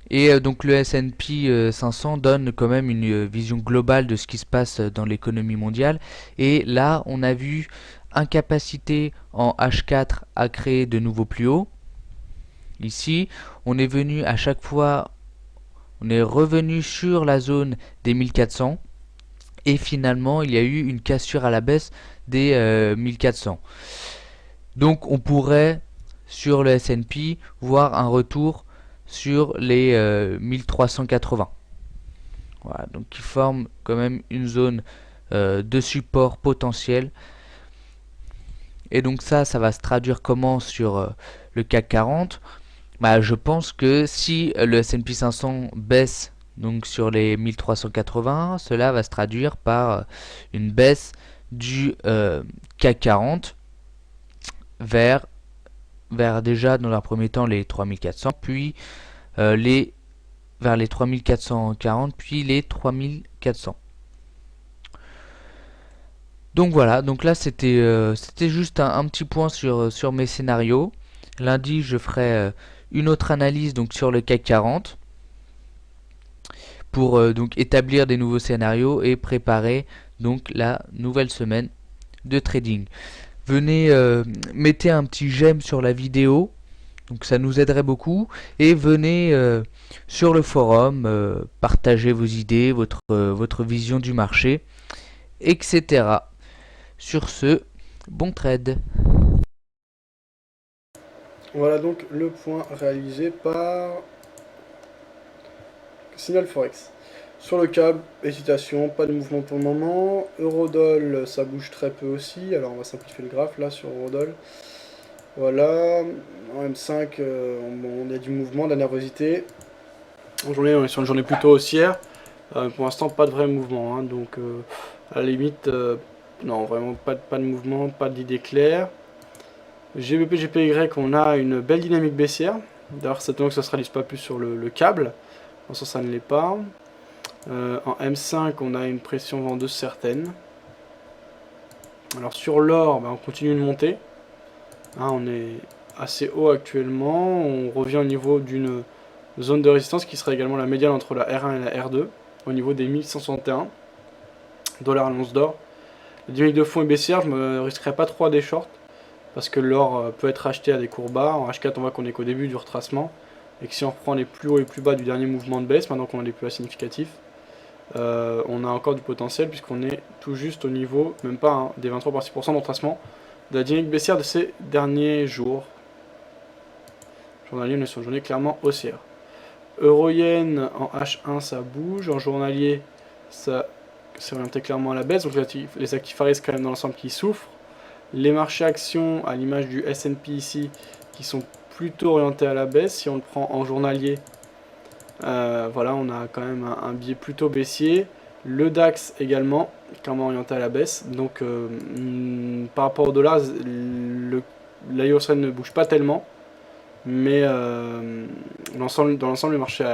Et donc le S&P 500 donne quand même une vision globale de ce qui se passe dans l'économie mondiale. Et là, on a vu incapacité en H4 à créer de nouveaux plus hauts. Ici, on est venu à chaque fois, on est revenu sur la zone des 1400. Et finalement, il y a eu une cassure à la baisse des 1400. Donc on pourrait, sur le S&P, voir un retour sur les 1380. Voilà, donc qui forme quand même une zone de support potentiel. Et donc ça va se traduire comment sur le CAC 40 ? Je pense que si le S&P 500 baisse donc sur les 1380, cela va se traduire par une baisse du CAC 40 vers déjà dans un premier temps les 3400, puis vers les 3440, puis les 3400. Donc voilà, donc là c'était juste un petit point sur mes scénarios. Lundi je ferai une autre analyse donc sur le CAC 40 pour donc établir des nouveaux scénarios et préparer donc la nouvelle semaine de trading. Venez, mettez un petit j'aime sur la vidéo, donc ça nous aiderait beaucoup, et venez sur le forum, partagez vos idées, votre vision du marché, etc. Sur ce, bon trade. Voilà donc le point réalisé par Signal Forex. Sur le câble, hésitation, pas de mouvement pour le moment. Eurodoll, ça bouge très peu aussi. Alors on va simplifier le graphe là sur Eurodoll. Voilà. En M5, on a du mouvement, de la nervosité. En journée, on est sur une journée plutôt haussière. Pour l'instant, pas de vrai mouvement. Hein, donc à la limite, non, vraiment pas de mouvement, pas d'idée claire. GBP, GPY, on a une belle dynamique baissière. D'ailleurs, c'est étonnant que ça se réalise pas plus sur le câble. En sens, ça ne l'est pas. En M5, on a une pression vendeuse certaine. Alors sur l'or, on continue de monter. Hein, on est assez haut actuellement. On revient au niveau d'une zone de résistance qui serait également la médiane entre la R1 et la R2, au niveau des 1161 $ à l'once d'or. La dynamique de fond est baissière, je ne me risquerai pas trop à des shorts, parce que l'or peut être acheté à des cours bas. En H4, on voit qu'on est qu'au début du retracement, et que si on reprend les plus hauts et plus bas du dernier mouvement de baisse, maintenant qu'on a des plus bas significatifs, on a encore du potentiel, puisqu'on est tout juste au niveau, même pas hein, des 23 par 6% de retracement de la dynamique baissière de ces derniers jours. Journalier, on est sur une journée clairement haussière. Euro-yen en H1, ça bouge. En journalier, ça s'est orienté clairement à la baisse. Donc les actifs à risque quand même dans l'ensemble qui souffrent. Les marchés actions, à l'image du S&P ici, qui sont plutôt orientés à la baisse. Si on le prend en journalier, voilà, on a quand même un biais plutôt baissier. Le DAX également, clairement orienté à la baisse. Donc par rapport au dollar, la Eurosren ne bouge pas tellement. Mais dans l'ensemble,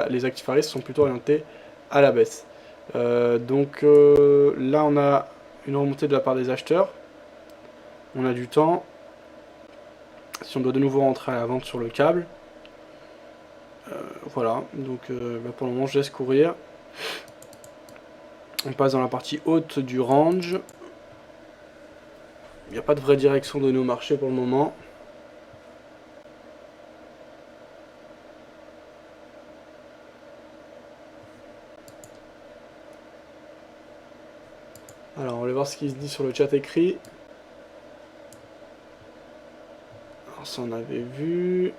les actifs à risque sont plutôt orientés à la baisse. Donc là, on a une remontée de la part des acheteurs. On a du temps. Si on doit de nouveau rentrer à la vente sur le câble. Voilà, donc pour le moment, je laisse courir. On passe dans la partie haute du range. Il n'y a pas de vraie direction de nos marchés pour le moment. Alors, on va voir ce qui se dit sur le chat écrit. Alors, ça, on avait vu.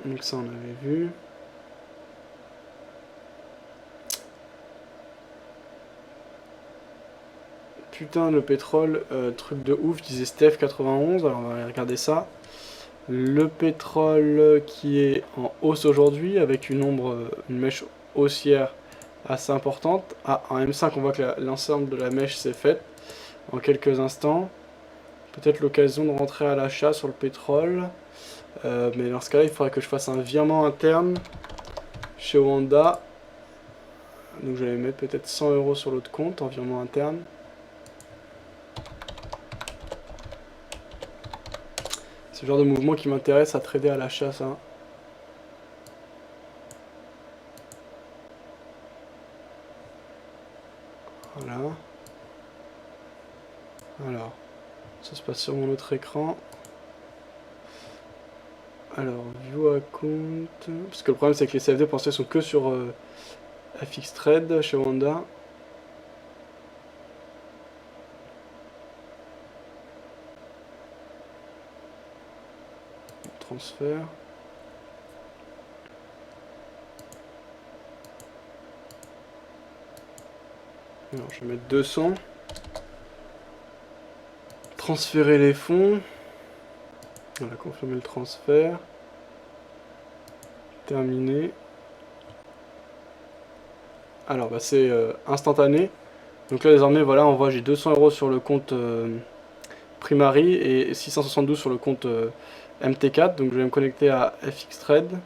Donc, ça, on avait vu. Putain, le pétrole, truc de ouf, disait Steph91. Alors, on va aller regarder ça. Le pétrole qui est en hausse aujourd'hui, avec une mèche haussière assez importante. Ah, en M5, on voit que l'ensemble de la mèche s'est faite en quelques instants. Peut-être l'occasion de rentrer à l'achat sur le pétrole. Mais dans ce cas-là, il faudrait que je fasse un virement interne chez Wanda. Donc je vais mettre peut-être 100 € sur l'autre compte en virement interne. C'est le genre de mouvement qui m'intéresse à trader à l'achat, ça. Voilà. Alors, ça se passe sur mon autre écran. Alors, view account. Parce que le problème, c'est que les CFD pour l'instant sont que sur FX Trade chez Wanda. Transfert. Alors, je vais mettre 200. Transférer les fonds. Voilà, confirmer le transfert. Terminé. Alors, bah, c'est instantané. Donc là, désormais, voilà, on voit j'ai 200 € sur le compte Primary et 672 sur le compte MT4. Donc je vais me connecter à FX Trade.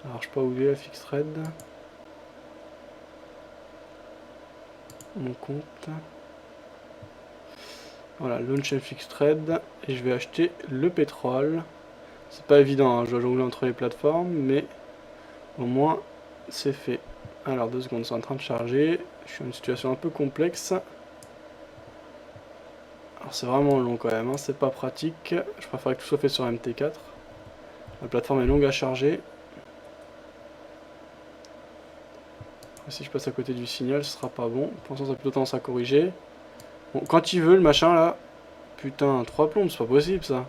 Alors, je sais pas où il est FX Trade. Mon compte. Voilà, launch FX Trade. Et je vais acheter le pétrole. C'est pas évident, hein, je dois jongler entre les plateformes, mais au moins c'est fait. Alors 2 secondes, c'est en train de charger. Je suis dans une situation un peu complexe. Alors c'est vraiment long quand même, hein, c'est pas pratique. Je préfère que tout soit fait sur MT4. La plateforme est longue à charger. Si je passe à côté du signal, ce sera pas bon. Pour l'instant, ça a plutôt tendance à corriger. Bon, quand il veut, le machin là. Putain, 3 plombes, c'est pas possible ça.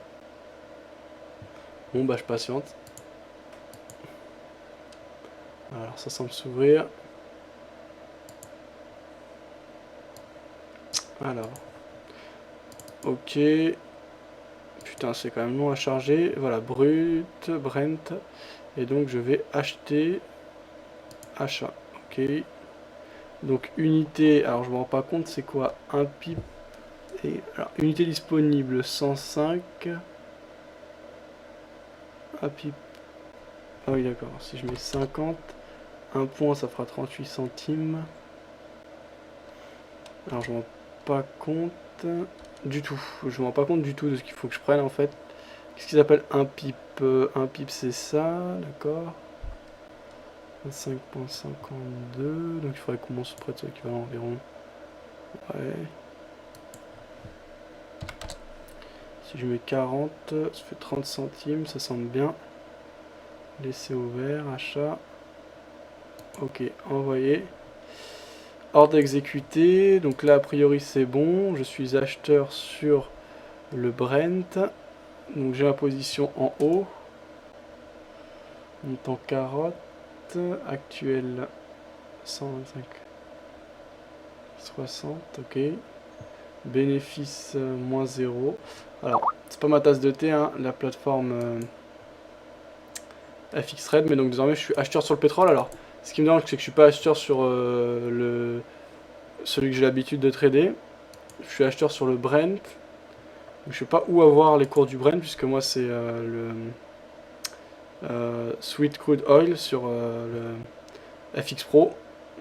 Bon, bah, je patiente. Alors, ça semble s'ouvrir. Alors. Ok. Putain, c'est quand même long à charger. Voilà, Brut, Brent. Et donc, je vais acheter. Achat. Ok. Donc unité, alors je me rends pas compte c'est quoi un pip et alors unité disponible 105. Un pip. Ah oui d'accord, si je mets 50, un point ça fera 38 centimes. Alors je me rends pas compte du tout. Je me rends pas compte du tout de ce qu'il faut que je prenne en fait. Qu'est-ce qu'ils appellent un pip? Un pip c'est ça, d'accord. 25.52, donc il faudrait qu'on se prête l'équivalent environ. Ouais. Si je mets 40, ça fait 30 centimes, ça semble bien. Laisser ouvert, achat. Ok, envoyé. Ordre exécuté, donc là a priori c'est bon. Je suis acheteur sur le Brent. Donc j'ai ma position en haut. Montant carotte. Actuel 125 60, ok. Bénéfice moins 0. Alors c'est pas ma tasse de thé hein, la plateforme FX Trade, mais donc désormais je suis acheteur sur le pétrole. Alors Ce qui me dérange, c'est que je suis pas acheteur sur celui que j'ai l'habitude de trader. Je suis acheteur sur le Brent. Je sais pas où avoir les cours du Brent, puisque moi c'est le Sweet Crude Oil sur le FX Pro.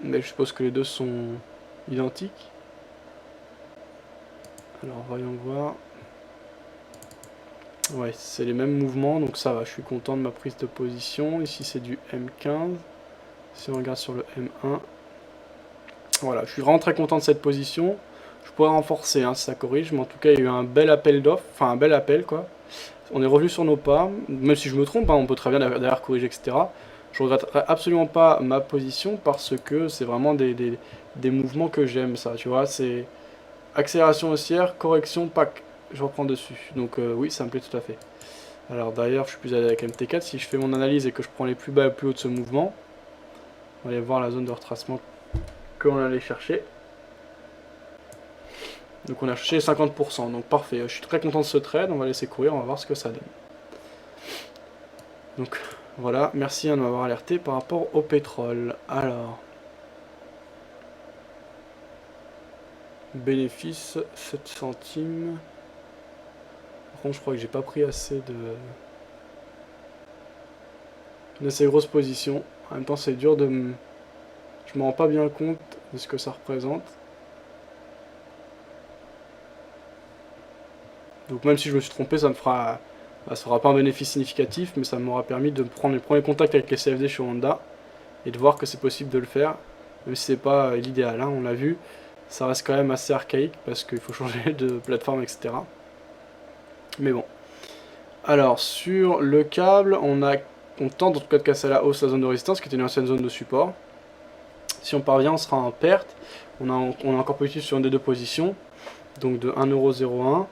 Mais je suppose que les deux sont identiques. Alors voyons voir. Ouais, c'est les mêmes mouvements, donc ça va, je suis content de ma prise de position. Ici c'est du M15. Si on regarde sur le M1. Voilà, je suis vraiment très content de cette position. Je pourrais renforcer hein, si ça corrige, mais en tout cas il y a eu un bel appel d'offres, enfin un bel appel quoi. On est revenu sur nos pas, même si je me trompe, hein, on peut très bien derrière corriger, etc. Je regretterai absolument pas ma position parce que c'est vraiment des mouvements que j'aime ça, tu vois. C'est accélération haussière, correction, pack, je reprends dessus. Donc oui, ça me plaît tout à fait. Alors d'ailleurs, je suis plus à l'aise avec MT4. Si je fais mon analyse et que je prends les plus bas et plus hauts de ce mouvement, on va aller voir la zone de retracement qu'on allait chercher. Donc on a cherché 50%, donc parfait. Je suis très content de ce trade, on va laisser courir, on va voir ce que ça donne. Donc voilà, merci de m'avoir alerté par rapport au pétrole. Alors, bénéfice 7 centimes. Par contre, je crois que j'ai pas pris assez de ces grosses positions. En même temps, c'est dur de me... Je me rends pas bien compte de ce que ça représente. Donc même si je me suis trompé, ça me fera... ça fera pas un bénéfice significatif, mais ça m'aura permis de prendre les premiers contacts avec les CFD chez Honda et de voir que c'est possible de le faire, même si c'est pas l'idéal, hein, on l'a vu, ça reste quand même assez archaïque parce qu'il faut changer de plateforme, etc. Mais bon. Alors sur le câble, on tente en tout cas de casser à la hausse la zone de résistance qui était une ancienne zone de support. Si on parvient, on sera en perte. On est encore positif sur une des deux positions, donc de 1,01€.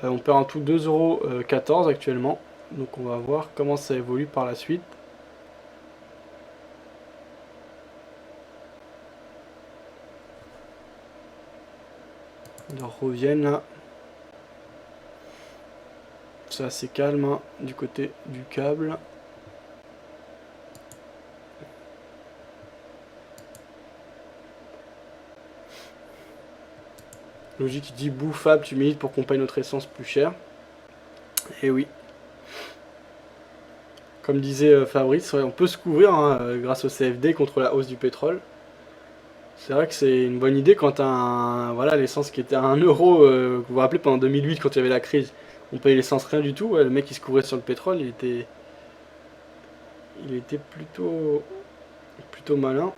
On perd en tout 2,14€ actuellement. Donc on va voir comment ça évolue par la suite. Ils reviennent là. C'est assez calme hein, du côté du câble. Logique dit bouffable, tu milites pour qu'on paye notre essence plus cher. Et oui. Comme disait Fabrice, on peut se couvrir hein, grâce au CFD contre la hausse du pétrole. C'est vrai que c'est une bonne idée quand voilà, l'essence qui était à 1€, vous vous rappelez pendant 2008 quand il y avait la crise, on payait l'essence rien du tout, ouais, le mec qui se couvrait sur le pétrole, il était plutôt malin.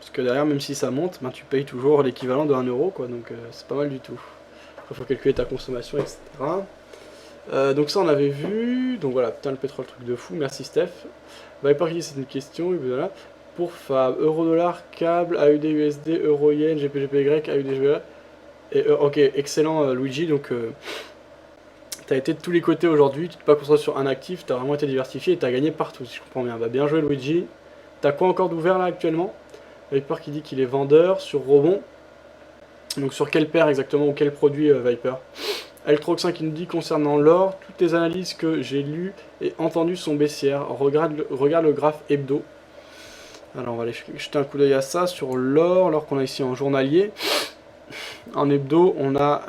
Parce que derrière, même si ça monte, ben, tu payes toujours l'équivalent de 1€, quoi, donc c'est pas mal du tout. Il faut calculer ta consommation, etc. Donc ça on avait vu, donc voilà, putain le pétrole, truc de fou, merci Steph. Viper qui c'est une question, et voilà. Pour Fab, euro-dollar, câble, AUD, USD, euro-yen, GPGPY, AUD, GBA. Et ok, excellent Luigi, donc t'as été de tous les côtés aujourd'hui, tu t'es pas concentré sur un actif, t'as vraiment été diversifié et t'as gagné partout, si je comprends bien. Bah, bien joué Luigi. T'as quoi encore d'ouvert là actuellement? Viper qui dit qu'il est vendeur sur Rebond. Donc sur quelle paire exactement ou quel produit Viper? Eltroxin qui nous dit concernant l'or, toutes les analyses que j'ai lues et entendues sont baissières. Regarde le graphe hebdo. Alors on va aller jeter un coup d'œil à ça sur l'or qu'on a ici en journalier. En hebdo, on a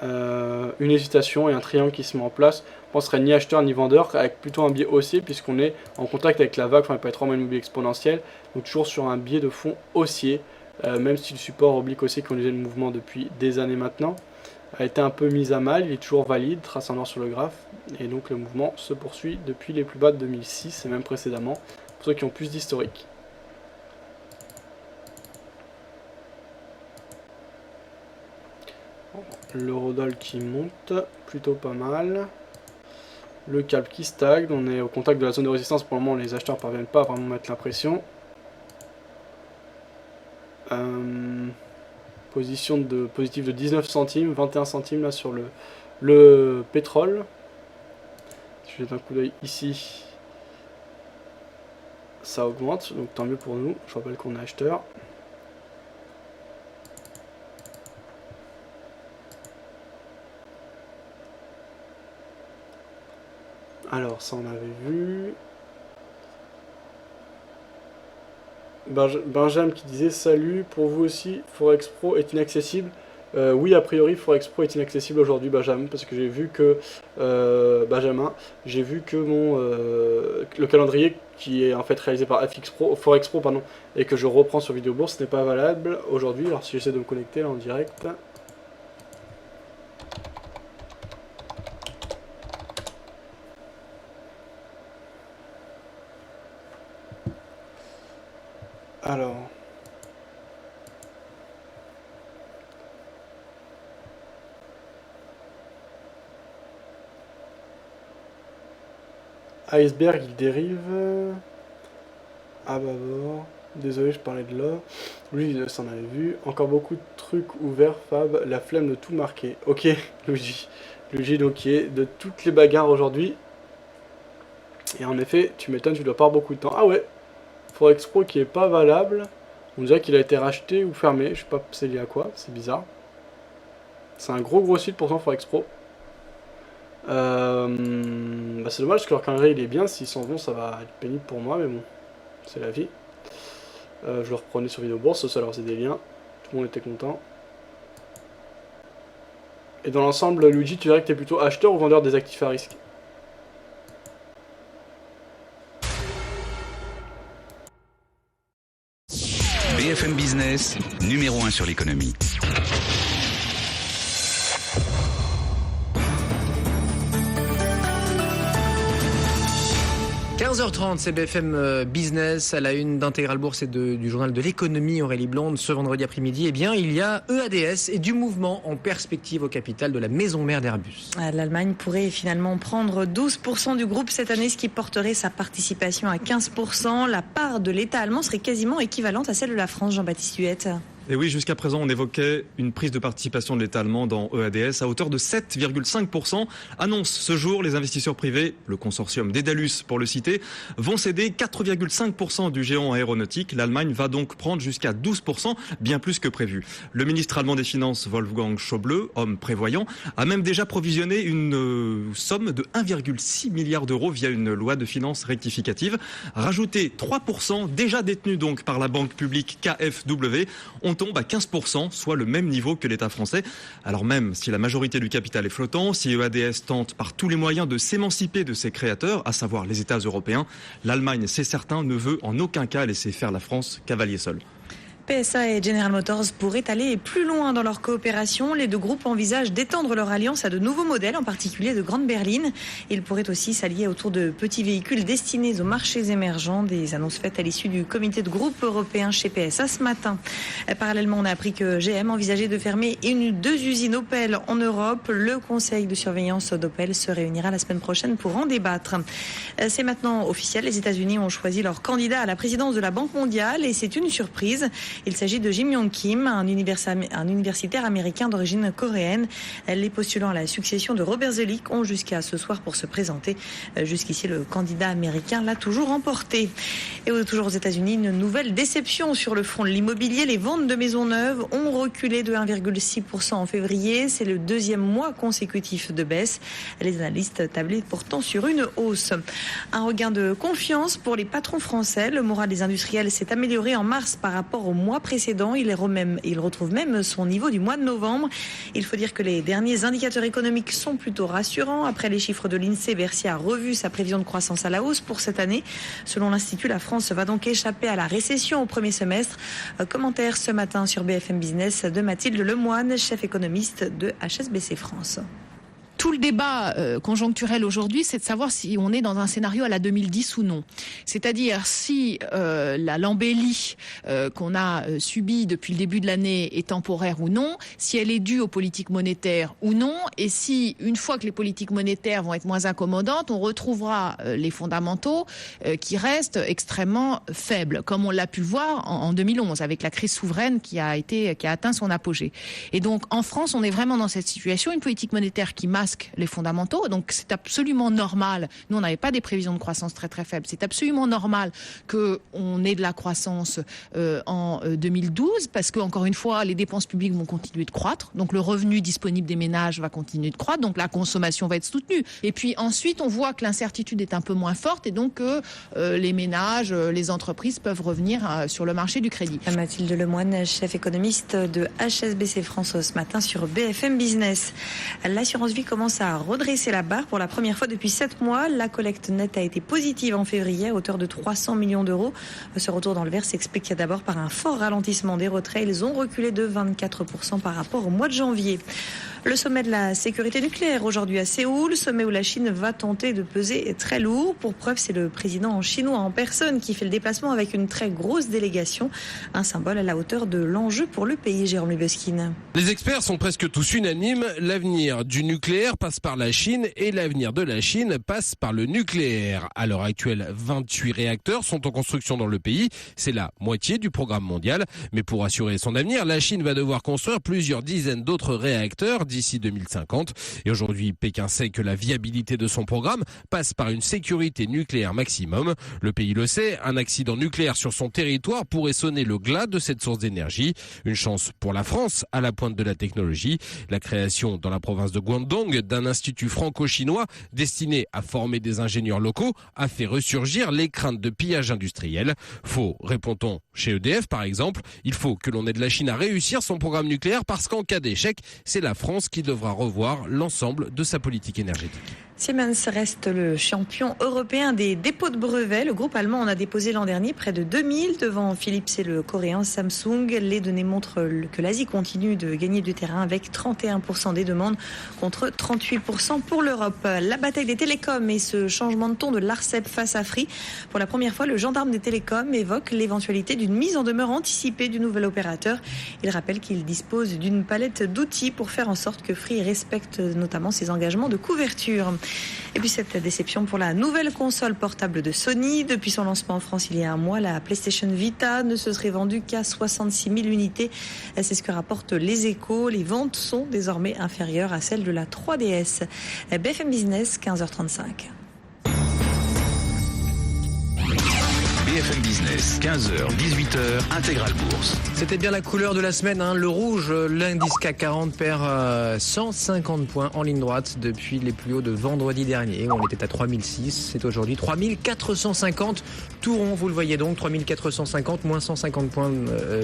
une hésitation et un triangle qui se met en place. On serait ni acheteur ni vendeur, avec plutôt un biais haussier puisqu'on est en contact avec la vague, enfin pas être en immobilier exponentiel, donc toujours sur un biais de fond haussier, même si le support oblique haussier qui conduisait le mouvement depuis des années maintenant a été un peu mis à mal, il est toujours valide, trace en or sur le graphe, et donc le mouvement se poursuit depuis les plus bas de 2006 et même précédemment, pour ceux qui ont plus d'historique. L'eurodoll qui monte, plutôt pas mal. Le câble qui stagne, on est au contact de la zone de résistance, pour le moment les acheteurs ne parviennent pas à vraiment mettre la pression. Position de positif de 19 centimes, 21 centimes là sur le pétrole. Si je jette un coup d'œil ici, ça augmente, donc tant mieux pour nous. Je rappelle qu'on est acheteur. Alors ça on avait vu. Benjamin qui disait salut, pour vous aussi, Forex Pro est inaccessible. Oui, a priori, Forex Pro est inaccessible aujourd'hui, Benjamin, parce que j'ai vu que le calendrier qui est en fait réalisé par Forex Pro, pardon, et que je reprends sur Vidéo Bourse n'est pas valable aujourd'hui. Alors si j'essaie de me connecter là en direct. Alors. Iceberg, il dérive. Ah bah bon. Désolé, je parlais de là. Lui, il s'en avait vu. Encore beaucoup de trucs ouverts, Fab. La flemme de tout marquer. Ok, Luigi. Luigi, donc, qui est de toutes les bagarres aujourd'hui. Et en effet, tu m'étonnes, tu dois pas avoir beaucoup de temps. Ah ouais, Forex Pro qui est pas valable. On dirait qu'il a été racheté ou fermé. Je sais pas c'est lié à quoi, c'est bizarre. C'est un gros site pourtant, Forex Pro. C'est dommage parce que leur calendrier il est bien. S'ils s'en vont, ça va être pénible pour moi, mais bon, c'est la vie. Je le reprenais sur Vidéo Bourse, ça leur faisait des liens. Tout le monde était content. Et dans l'ensemble, Luigi, tu dirais que tu es plutôt acheteur ou vendeur des actifs à risque? BFM Business, numéro 1 sur l'économie. 15h30, c'est BFM Business à la une d'Intégral Bourse et du journal de l'économie Aurélie Blonde. Ce vendredi après-midi, eh bien, il y a EADS et du mouvement en perspective au capital de la maison mère d'Airbus. L'Allemagne pourrait finalement prendre 12% du groupe cette année, ce qui porterait sa participation à 15%. La part de l'État allemand serait quasiment équivalente à celle de la France, Jean-Baptiste Huette. Et oui, jusqu'à présent, on évoquait une prise de participation de l'État allemand dans EADS à hauteur de 7,5%. Annonce ce jour, les investisseurs privés, le consortium Daedalus pour le citer, vont céder 4,5% du géant aéronautique. L'Allemagne va donc prendre jusqu'à 12%, bien plus que prévu. Le ministre allemand des Finances, Wolfgang Schäuble, homme prévoyant, a même déjà provisionné une somme de 1,6 milliard d'euros via une loi de finances rectificative. Rajouter 3% déjà détenus donc par la banque publique KfW, on tombe à 15%, soit le même niveau que l'État français. Alors même si la majorité du capital est flottant, si EADS tente par tous les moyens de s'émanciper de ses créateurs, à savoir les États européens, l'Allemagne, c'est certain, ne veut en aucun cas laisser faire la France cavalier seul. PSA et General Motors pourraient aller plus loin dans leur coopération. Les deux groupes envisagent d'étendre leur alliance à de nouveaux modèles, en particulier de grande berline. Ils pourraient aussi s'allier autour de petits véhicules destinés aux marchés émergents. Des annonces faites à l'issue du comité de groupe européen chez PSA ce matin. Parallèlement, on a appris que GM envisageait de fermer deux usines Opel en Europe. Le conseil de surveillance d'Opel se réunira la semaine prochaine pour en débattre. C'est maintenant officiel. Les États-Unis ont choisi leur candidat à la présidence de la Banque mondiale et c'est une surprise. Il s'agit de Jim Yong Kim, un universitaire américain d'origine coréenne. Les postulants à la succession de Robert Zoellick ont jusqu'à ce soir pour se présenter. Jusqu'ici, le candidat américain l'a toujours emporté. Et toujours aux États-Unis, une nouvelle déception sur le front de l'immobilier. Les ventes de maisons neuves ont reculé de 1,6% en février. C'est le deuxième mois consécutif de baisse. Les analystes tablaient pourtant sur une hausse. Un regain de confiance pour les patrons français. Le moral des industriels s'est amélioré en mars par rapport au mois précédent. Il retrouve même son niveau du mois de novembre. Il faut dire que les derniers indicateurs économiques sont plutôt rassurants. Après les chiffres de l'INSEE, Bercy a revu sa prévision de croissance à la hausse pour cette année. Selon l'Institut, la France va donc échapper à la récession au premier semestre. Commentaire ce matin sur BFM Business de Mathilde Lemoine, chef économiste de HSBC France. Tout le débat conjoncturel aujourd'hui, c'est de savoir si on est dans un scénario à la 2010 ou non. C'est-à-dire si l'embellie qu'on a subie depuis le début de l'année est temporaire ou non, si elle est due aux politiques monétaires ou non, et si, une fois que les politiques monétaires vont être moins incommodantes, on retrouvera les fondamentaux qui restent extrêmement faibles, comme on l'a pu le voir en 2011, avec la crise souveraine qui a atteint son apogée. Et donc, en France, on est vraiment dans cette situation, une politique monétaire qui masse masque les fondamentaux. Donc c'est absolument normal. Nous, on n'avait pas des prévisions de croissance très très faibles. C'est absolument normal qu'on ait de la croissance en 2012 parce que, encore une fois, les dépenses publiques vont continuer de croître. Donc le revenu disponible des ménages va continuer de croître. Donc la consommation va être soutenue. Et puis ensuite, on voit que l'incertitude est un peu moins forte et donc que les ménages, les entreprises peuvent revenir sur le marché du crédit. Mathilde Lemoine, chef économiste de HSBC France ce matin sur BFM Business. L'assurance vie commence à redresser la barre pour la première fois depuis 7 mois. La collecte nette a été positive en février à hauteur de 300 millions d'euros. Ce retour dans le vert s'explique d'abord par un fort ralentissement des retraits. Ils ont reculé de 24% par rapport au mois de janvier. Le sommet de la sécurité nucléaire aujourd'hui à Séoul, sommet où la Chine va tenter de peser très lourd. Pour preuve, c'est le président chinois en personne qui fait le déplacement avec une très grosse délégation. Un symbole à la hauteur de l'enjeu pour le pays, Jérôme Lubeskine. Les experts sont presque tous unanimes. L'avenir du nucléaire passe par la Chine et l'avenir de la Chine passe par le nucléaire. À l'heure actuelle, 28 réacteurs sont en construction dans le pays. C'est la moitié du programme mondial. Mais pour assurer son avenir, la Chine va devoir construire plusieurs dizaines d'autres réacteurs d'ici 2050. Et aujourd'hui, Pékin sait que la viabilité de son programme passe par une sécurité nucléaire maximum. Le pays le sait, un accident nucléaire sur son territoire pourrait sonner le glas de cette source d'énergie. Une chance pour la France, à la pointe de la technologie. La création dans la province de Guangdong d'un institut franco-chinois destiné à former des ingénieurs locaux a fait ressurgir les craintes de pillage industriel. Faux, répond-on chez EDF par exemple. Il faut que l'on aide la Chine à réussir son programme nucléaire parce qu'en cas d'échec, c'est la France qui devra revoir l'ensemble de sa politique énergétique. Siemens reste le champion européen des dépôts de brevets. Le groupe allemand en a déposé l'an dernier près de 2000 devant Philips et le coréen Samsung. Les données montrent que l'Asie continue de gagner du terrain avec 31% des demandes contre 38% pour l'Europe. La bataille des télécoms et ce changement de ton de l'ARCEP face à Free. Pour la première fois, le gendarme des télécoms évoque l'éventualité d'une mise en demeure anticipée du nouvel opérateur. Il rappelle qu'il dispose d'une palette d'outils pour faire en sorte que Free respecte notamment ses engagements de couverture. Et puis cette déception pour la nouvelle console portable de Sony. Depuis son lancement en France il y a un mois, la PlayStation Vita ne se serait vendue qu'à 66 000 unités. C'est ce que rapportent les Échos. Les ventes sont désormais inférieures à celles de la 3DS. BFM Business, 15h35. BFM Business, 15h, 18h, Intégral Bourse. C'était bien la couleur de la semaine, hein. Le rouge, l'indice CAC 40 perd 150 points en ligne droite depuis les plus hauts de vendredi dernier. On était à 3006, c'est aujourd'hui 3450. Tout rond, vous le voyez donc, 3450, moins 150 points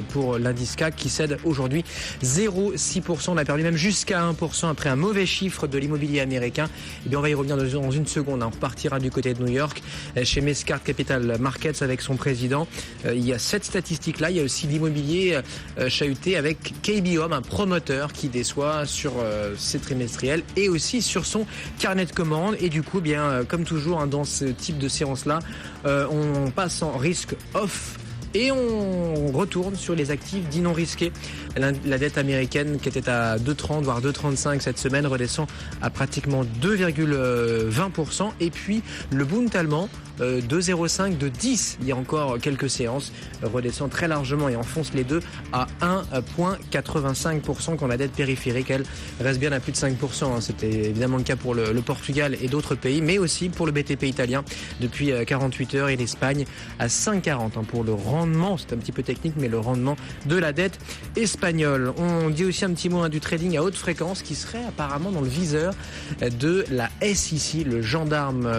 pour l'indice CAC qui cède aujourd'hui 0,6%. On a perdu même jusqu'à 1% après un mauvais chiffre de l'immobilier américain. Et bien on va y revenir dans une seconde. On partira du côté de New York, chez Mescart Capital Markets avec son président. Il y a cette statistique-là. Il y a aussi l'immobilier chahuté avec KB Home, un promoteur qui déçoit sur ses trimestriels et aussi sur son carnet de commandes. Et du coup, bien comme toujours hein, dans ce type de séance-là, on passe en risque off. Et on retourne sur les actifs dits non risqués. La dette américaine qui était à 2,30 voire 2,35 cette semaine redescend à pratiquement 2,20%. Et puis le Bund allemand, 2,05, de 10 il y a encore quelques séances, redescend très largement et enfonce les deux à 1,85% quand la dette périphérique, elle, reste bien à plus de 5%. Hein. C'était évidemment le cas pour le Portugal et d'autres pays, mais aussi pour le BTP italien depuis 48 heures et l'Espagne à 5,40 hein, pour le rendement, c'est un petit peu technique, mais le rendement de la dette espagnole. On dit aussi un petit mot du trading à haute fréquence qui serait apparemment dans le viseur de la SEC, le gendarme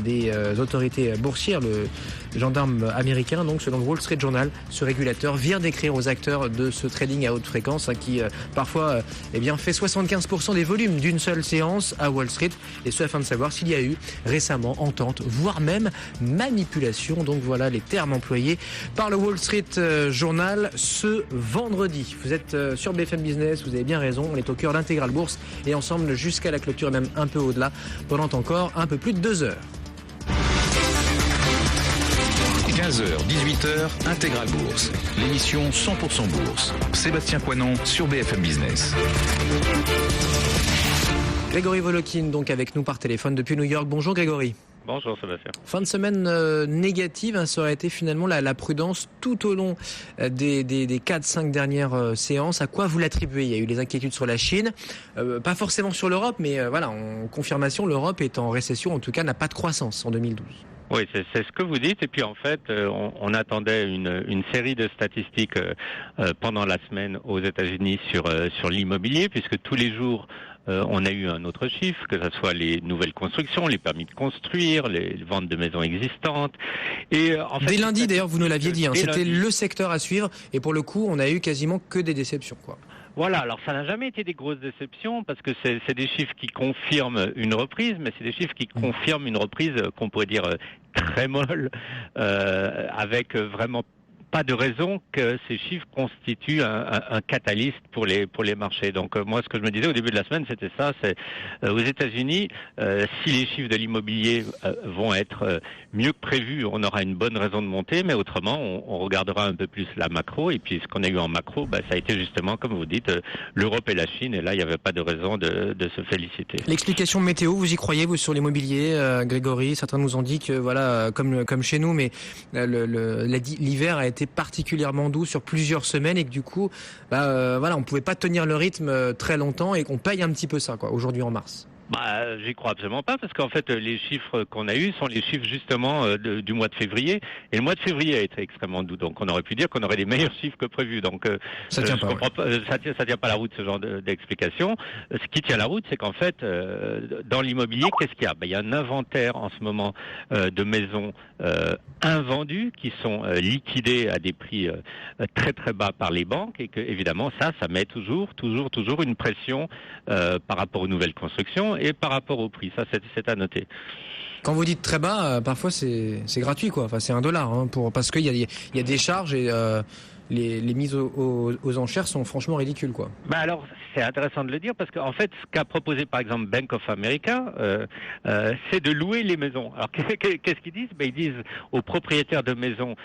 des autorités boursières, le gendarme américain, donc selon le Wall Street Journal, ce régulateur vient d'écrire aux acteurs de ce trading à haute fréquence hein, qui parfois fait 75% des volumes d'une seule séance à Wall Street, et ce afin de savoir s'il y a eu récemment entente, voire même manipulation. Donc voilà les termes employés par le Wall Street Journal ce vendredi. Vous êtes sur BFM Business, vous avez bien raison, on est au cœur d'Intégral Bourse et ensemble jusqu'à la clôture et même un peu au-delà pendant encore un peu plus de 2 heures. 15h, 18h, Intégral Bourse. L'émission 100% Bourse. Sébastien Coinon sur BFM Business. Grégory Volokin donc avec nous par téléphone depuis New York. Bonjour Grégory. Bonjour Sébastien. Fin de semaine négative, hein, ça aurait été finalement la prudence tout au long des 4-5 dernières séances. À quoi vous l'attribuez? Il y a eu les inquiétudes sur la Chine, pas forcément sur l'Europe, mais voilà, en confirmation, l'Europe est en récession, en tout cas n'a pas de croissance en 2012. Oui, c'est ce que vous dites. Et puis en fait, on attendait une série de statistiques pendant la semaine aux États-Unis sur l'immobilier, puisque tous les jours on a eu un autre chiffre, que ce soit les nouvelles constructions, les permis de construire, les ventes de maisons existantes. Et en fait, dès lundi, d'ailleurs, vous nous l'aviez dit, hein, c'était lundi. le secteur à suivre. Et pour le coup, on a eu quasiment que des déceptions, quoi. Voilà, alors ça n'a jamais été des grosses déceptions parce que c'est des chiffres qui confirment une reprise, mais c'est des chiffres qui confirment une reprise qu'on pourrait dire très molle, avec vraiment pas de raison que ces chiffres constituent un catalyste pour les marchés. Donc moi, ce que je me disais au début de la semaine, c'était ça, c'est aux États-Unis, si les chiffres de l'immobilier vont être mieux que prévu, on aura une bonne raison de monter, mais autrement, on regardera un peu plus la macro, et puis ce qu'on a eu en macro, ça a été justement, comme vous dites, l'Europe et la Chine, et là, il n'y avait pas de raison de se féliciter. L'explication météo, vous y croyez, vous, sur l'immobilier, Grégory? Certains nous ont dit que, voilà, comme chez nous, mais l'hiver a été particulièrement doux sur plusieurs semaines et que du coup, voilà, on pouvait pas tenir le rythme très longtemps et qu'on paye un petit peu ça, quoi, aujourd'hui en mars. J'y crois absolument pas, parce qu'en fait, les chiffres qu'on a eus sont les chiffres justement du mois de février, et le mois de février a été extrêmement doux, donc on aurait pu dire qu'on aurait des meilleurs chiffres que prévu. Donc ça tient pas, ça tient pas la route, ce genre d'explication. Ce qui tient la route, c'est qu'en fait, dans l'immobilier, qu'est-ce qu'il y a? Il y a un inventaire en ce moment de maisons invendues qui sont liquidées à des prix très très bas par les banques, et que évidemment ça met toujours une pression par rapport aux nouvelles constructions et par rapport au prix. Ça, c'est à noter. Quand vous dites très bas, parfois c'est gratuit, quoi. Enfin, c'est $1, hein, parce qu'il y a des charges et les mises aux enchères sont franchement ridicules, quoi. Alors, c'est intéressant de le dire parce qu'en fait, ce qu'a proposé par exemple Bank of America, c'est de louer les maisons. Alors, qu'est-ce qu'ils disent? Ils disent aux propriétaires de maisons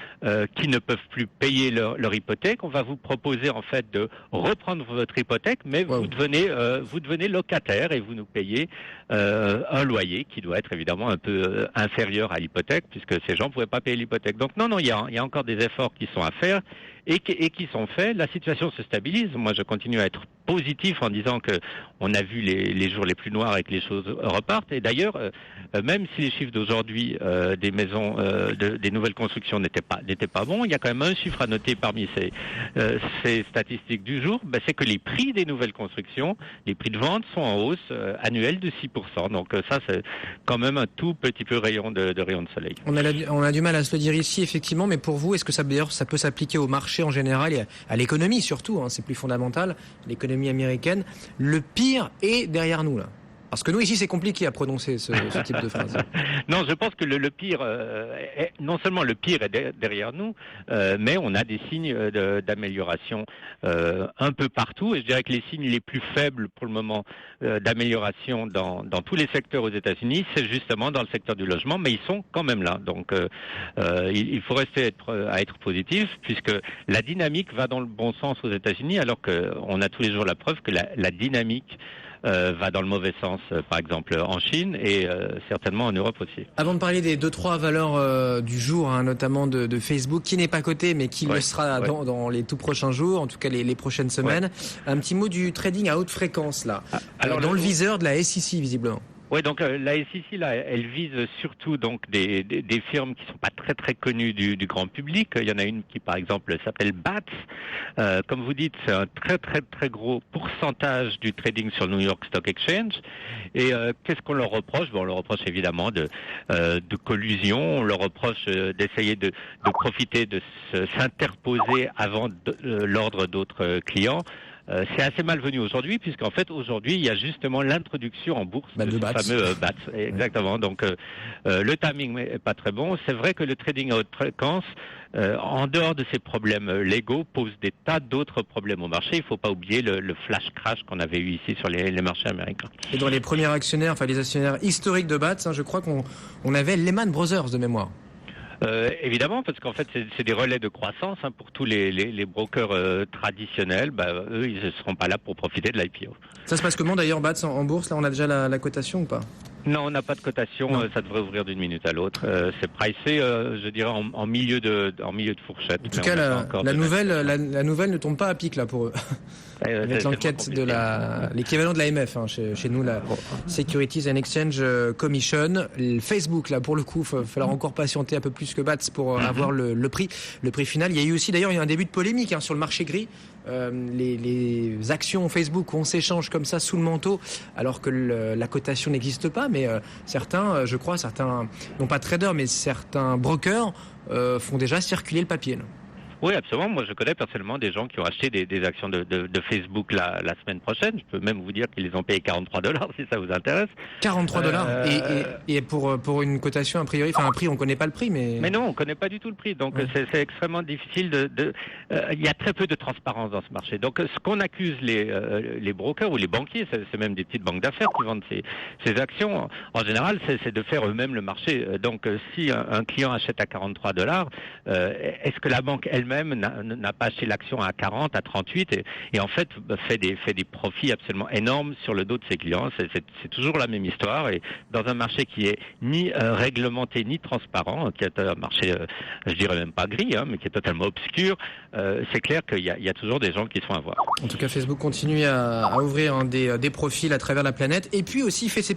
qui ne peuvent plus payer leur hypothèque, on va vous proposer en fait de reprendre votre hypothèque, mais vous devenez locataire et vous nous payez un loyer qui doit être évidemment un peu inférieur à l'hypothèque, puisque ces gens ne pouvaient pas payer l'hypothèque. Donc non, il y a encore des efforts qui sont à faire et qui sont faits. La situation se stabilise. Moi, je continue à être positif en disant que on a vu les jours les plus noirs et que les choses repartent. Et d'ailleurs, même si les chiffres d'aujourd'hui des maisons, des nouvelles constructions n'étaient pas bons, il y a quand même un chiffre à noter parmi ces statistiques du jour, c'est que les prix des nouvelles constructions, les prix de vente sont en hausse annuelle de 6%. Donc ça, c'est quand même un tout petit peu rayon de soleil. On a du mal à se le dire ici, effectivement, mais pour vous, est-ce que ça peut s'appliquer au marché en général et à l'économie surtout, hein, c'est plus fondamental, l'économie américaine? Le pire est derrière nous, là. Parce que nous, ici, c'est compliqué à prononcer ce type de phrase. Non, je pense que le pire, non seulement le pire est derrière nous, mais on a des signes d'amélioration un peu partout. Et je dirais que les signes les plus faibles pour le moment d'amélioration dans tous les secteurs aux États-Unis, c'est justement dans le secteur du logement, mais ils sont quand même là. Donc, il faut rester à être positif, puisque la dynamique va dans le bon sens aux États-Unis, alors qu'on a tous les jours la preuve que la dynamique va dans le mauvais sens, par exemple en Chine et certainement en Europe aussi. Avant de parler des 2-3 valeurs du jour, hein, notamment de Facebook, qui n'est pas coté mais qui le sera dans les tout prochains jours, en tout cas les prochaines semaines, un petit mot du trading à haute fréquence là, dans le viseur de la SEC visiblement. Oui, donc la SEC là, elle vise surtout donc des firmes qui sont pas très très connues du grand public. Il y en a une qui par exemple s'appelle BATS. Comme vous dites, c'est un très très très gros pourcentage du trading sur le New York Stock Exchange. Et qu'est-ce qu'on leur reproche? On leur reproche évidemment de collusion. On leur reproche d'essayer de profiter, de s'interposer avant l'ordre d'autres clients. C'est assez malvenu aujourd'hui, puisqu'en fait aujourd'hui il y a justement l'introduction en bourse de ce fameux BATS. Exactement. Donc le timing n'est pas très bon. C'est vrai que le trading à haute fréquence, en dehors de ces problèmes légaux, pose des tas d'autres problèmes au marché. Il ne faut pas oublier le flash crash qu'on avait eu ici sur les marchés américains. Et dans les premiers actionnaires, enfin les actionnaires historiques de BATS, hein, je crois qu'on avait Lehman Brothers de mémoire. Évidemment, parce qu'en fait, c'est des relais de croissance hein, pour tous les brokers traditionnels. Eux, ils ne seront pas là pour profiter de l'IPO. Ça se passe comment d'ailleurs, BATS en bourse? Là, on a déjà la cotation ou pas? Non, on n'a pas de cotation, ça devrait ouvrir d'une minute à l'autre. C'est pricé, je dirais, en milieu de fourchette. En tout cas, la nouvelle ne tombe pas à pic là pour eux. Avec l'enquête de l'équivalent de l'AMF, hein, chez nous, la Securities and Exchange Commission. Facebook, là, pour le coup, il va falloir encore patienter un peu plus que BATS pour avoir le prix final. Il y a eu aussi, d'ailleurs, un début de polémique sur le marché gris. Les actions Facebook, on s'échange comme ça sous le manteau, alors que la cotation n'existe pas. Mais certains, non pas traders, mais certains brokers font déjà circuler le papier. Là. Oui, absolument. Moi, je connais personnellement des gens qui ont acheté des actions de Facebook la semaine prochaine. Je peux même vous dire qu'ils les ont payé $43 si ça vous intéresse. $43 et pour une cotation a priori, un prix, on connaît pas le prix, mais. Mais non, on connaît pas du tout le prix. Donc c'est extrêmement difficile il y a très peu de transparence dans ce marché. Donc ce qu'on accuse les brokers ou les banquiers, c'est même des petites banques d'affaires qui vendent ces actions. En général, c'est de faire eux-mêmes le marché. Donc si un client achète à $43, est-ce que la banque elle-même n'a pas acheté l'action à 40, à 38 et en fait fait des profits absolument énormes sur le dos de ses clients. C'est toujours la même histoire et dans un marché qui est ni réglementé ni transparent, qui est un marché, je dirais même pas gris, mais qui est totalement obscur, c'est clair qu'il y a toujours des gens qui se font avoir. En tout cas, Facebook continue à ouvrir des profils à travers la planète et puis aussi fait ses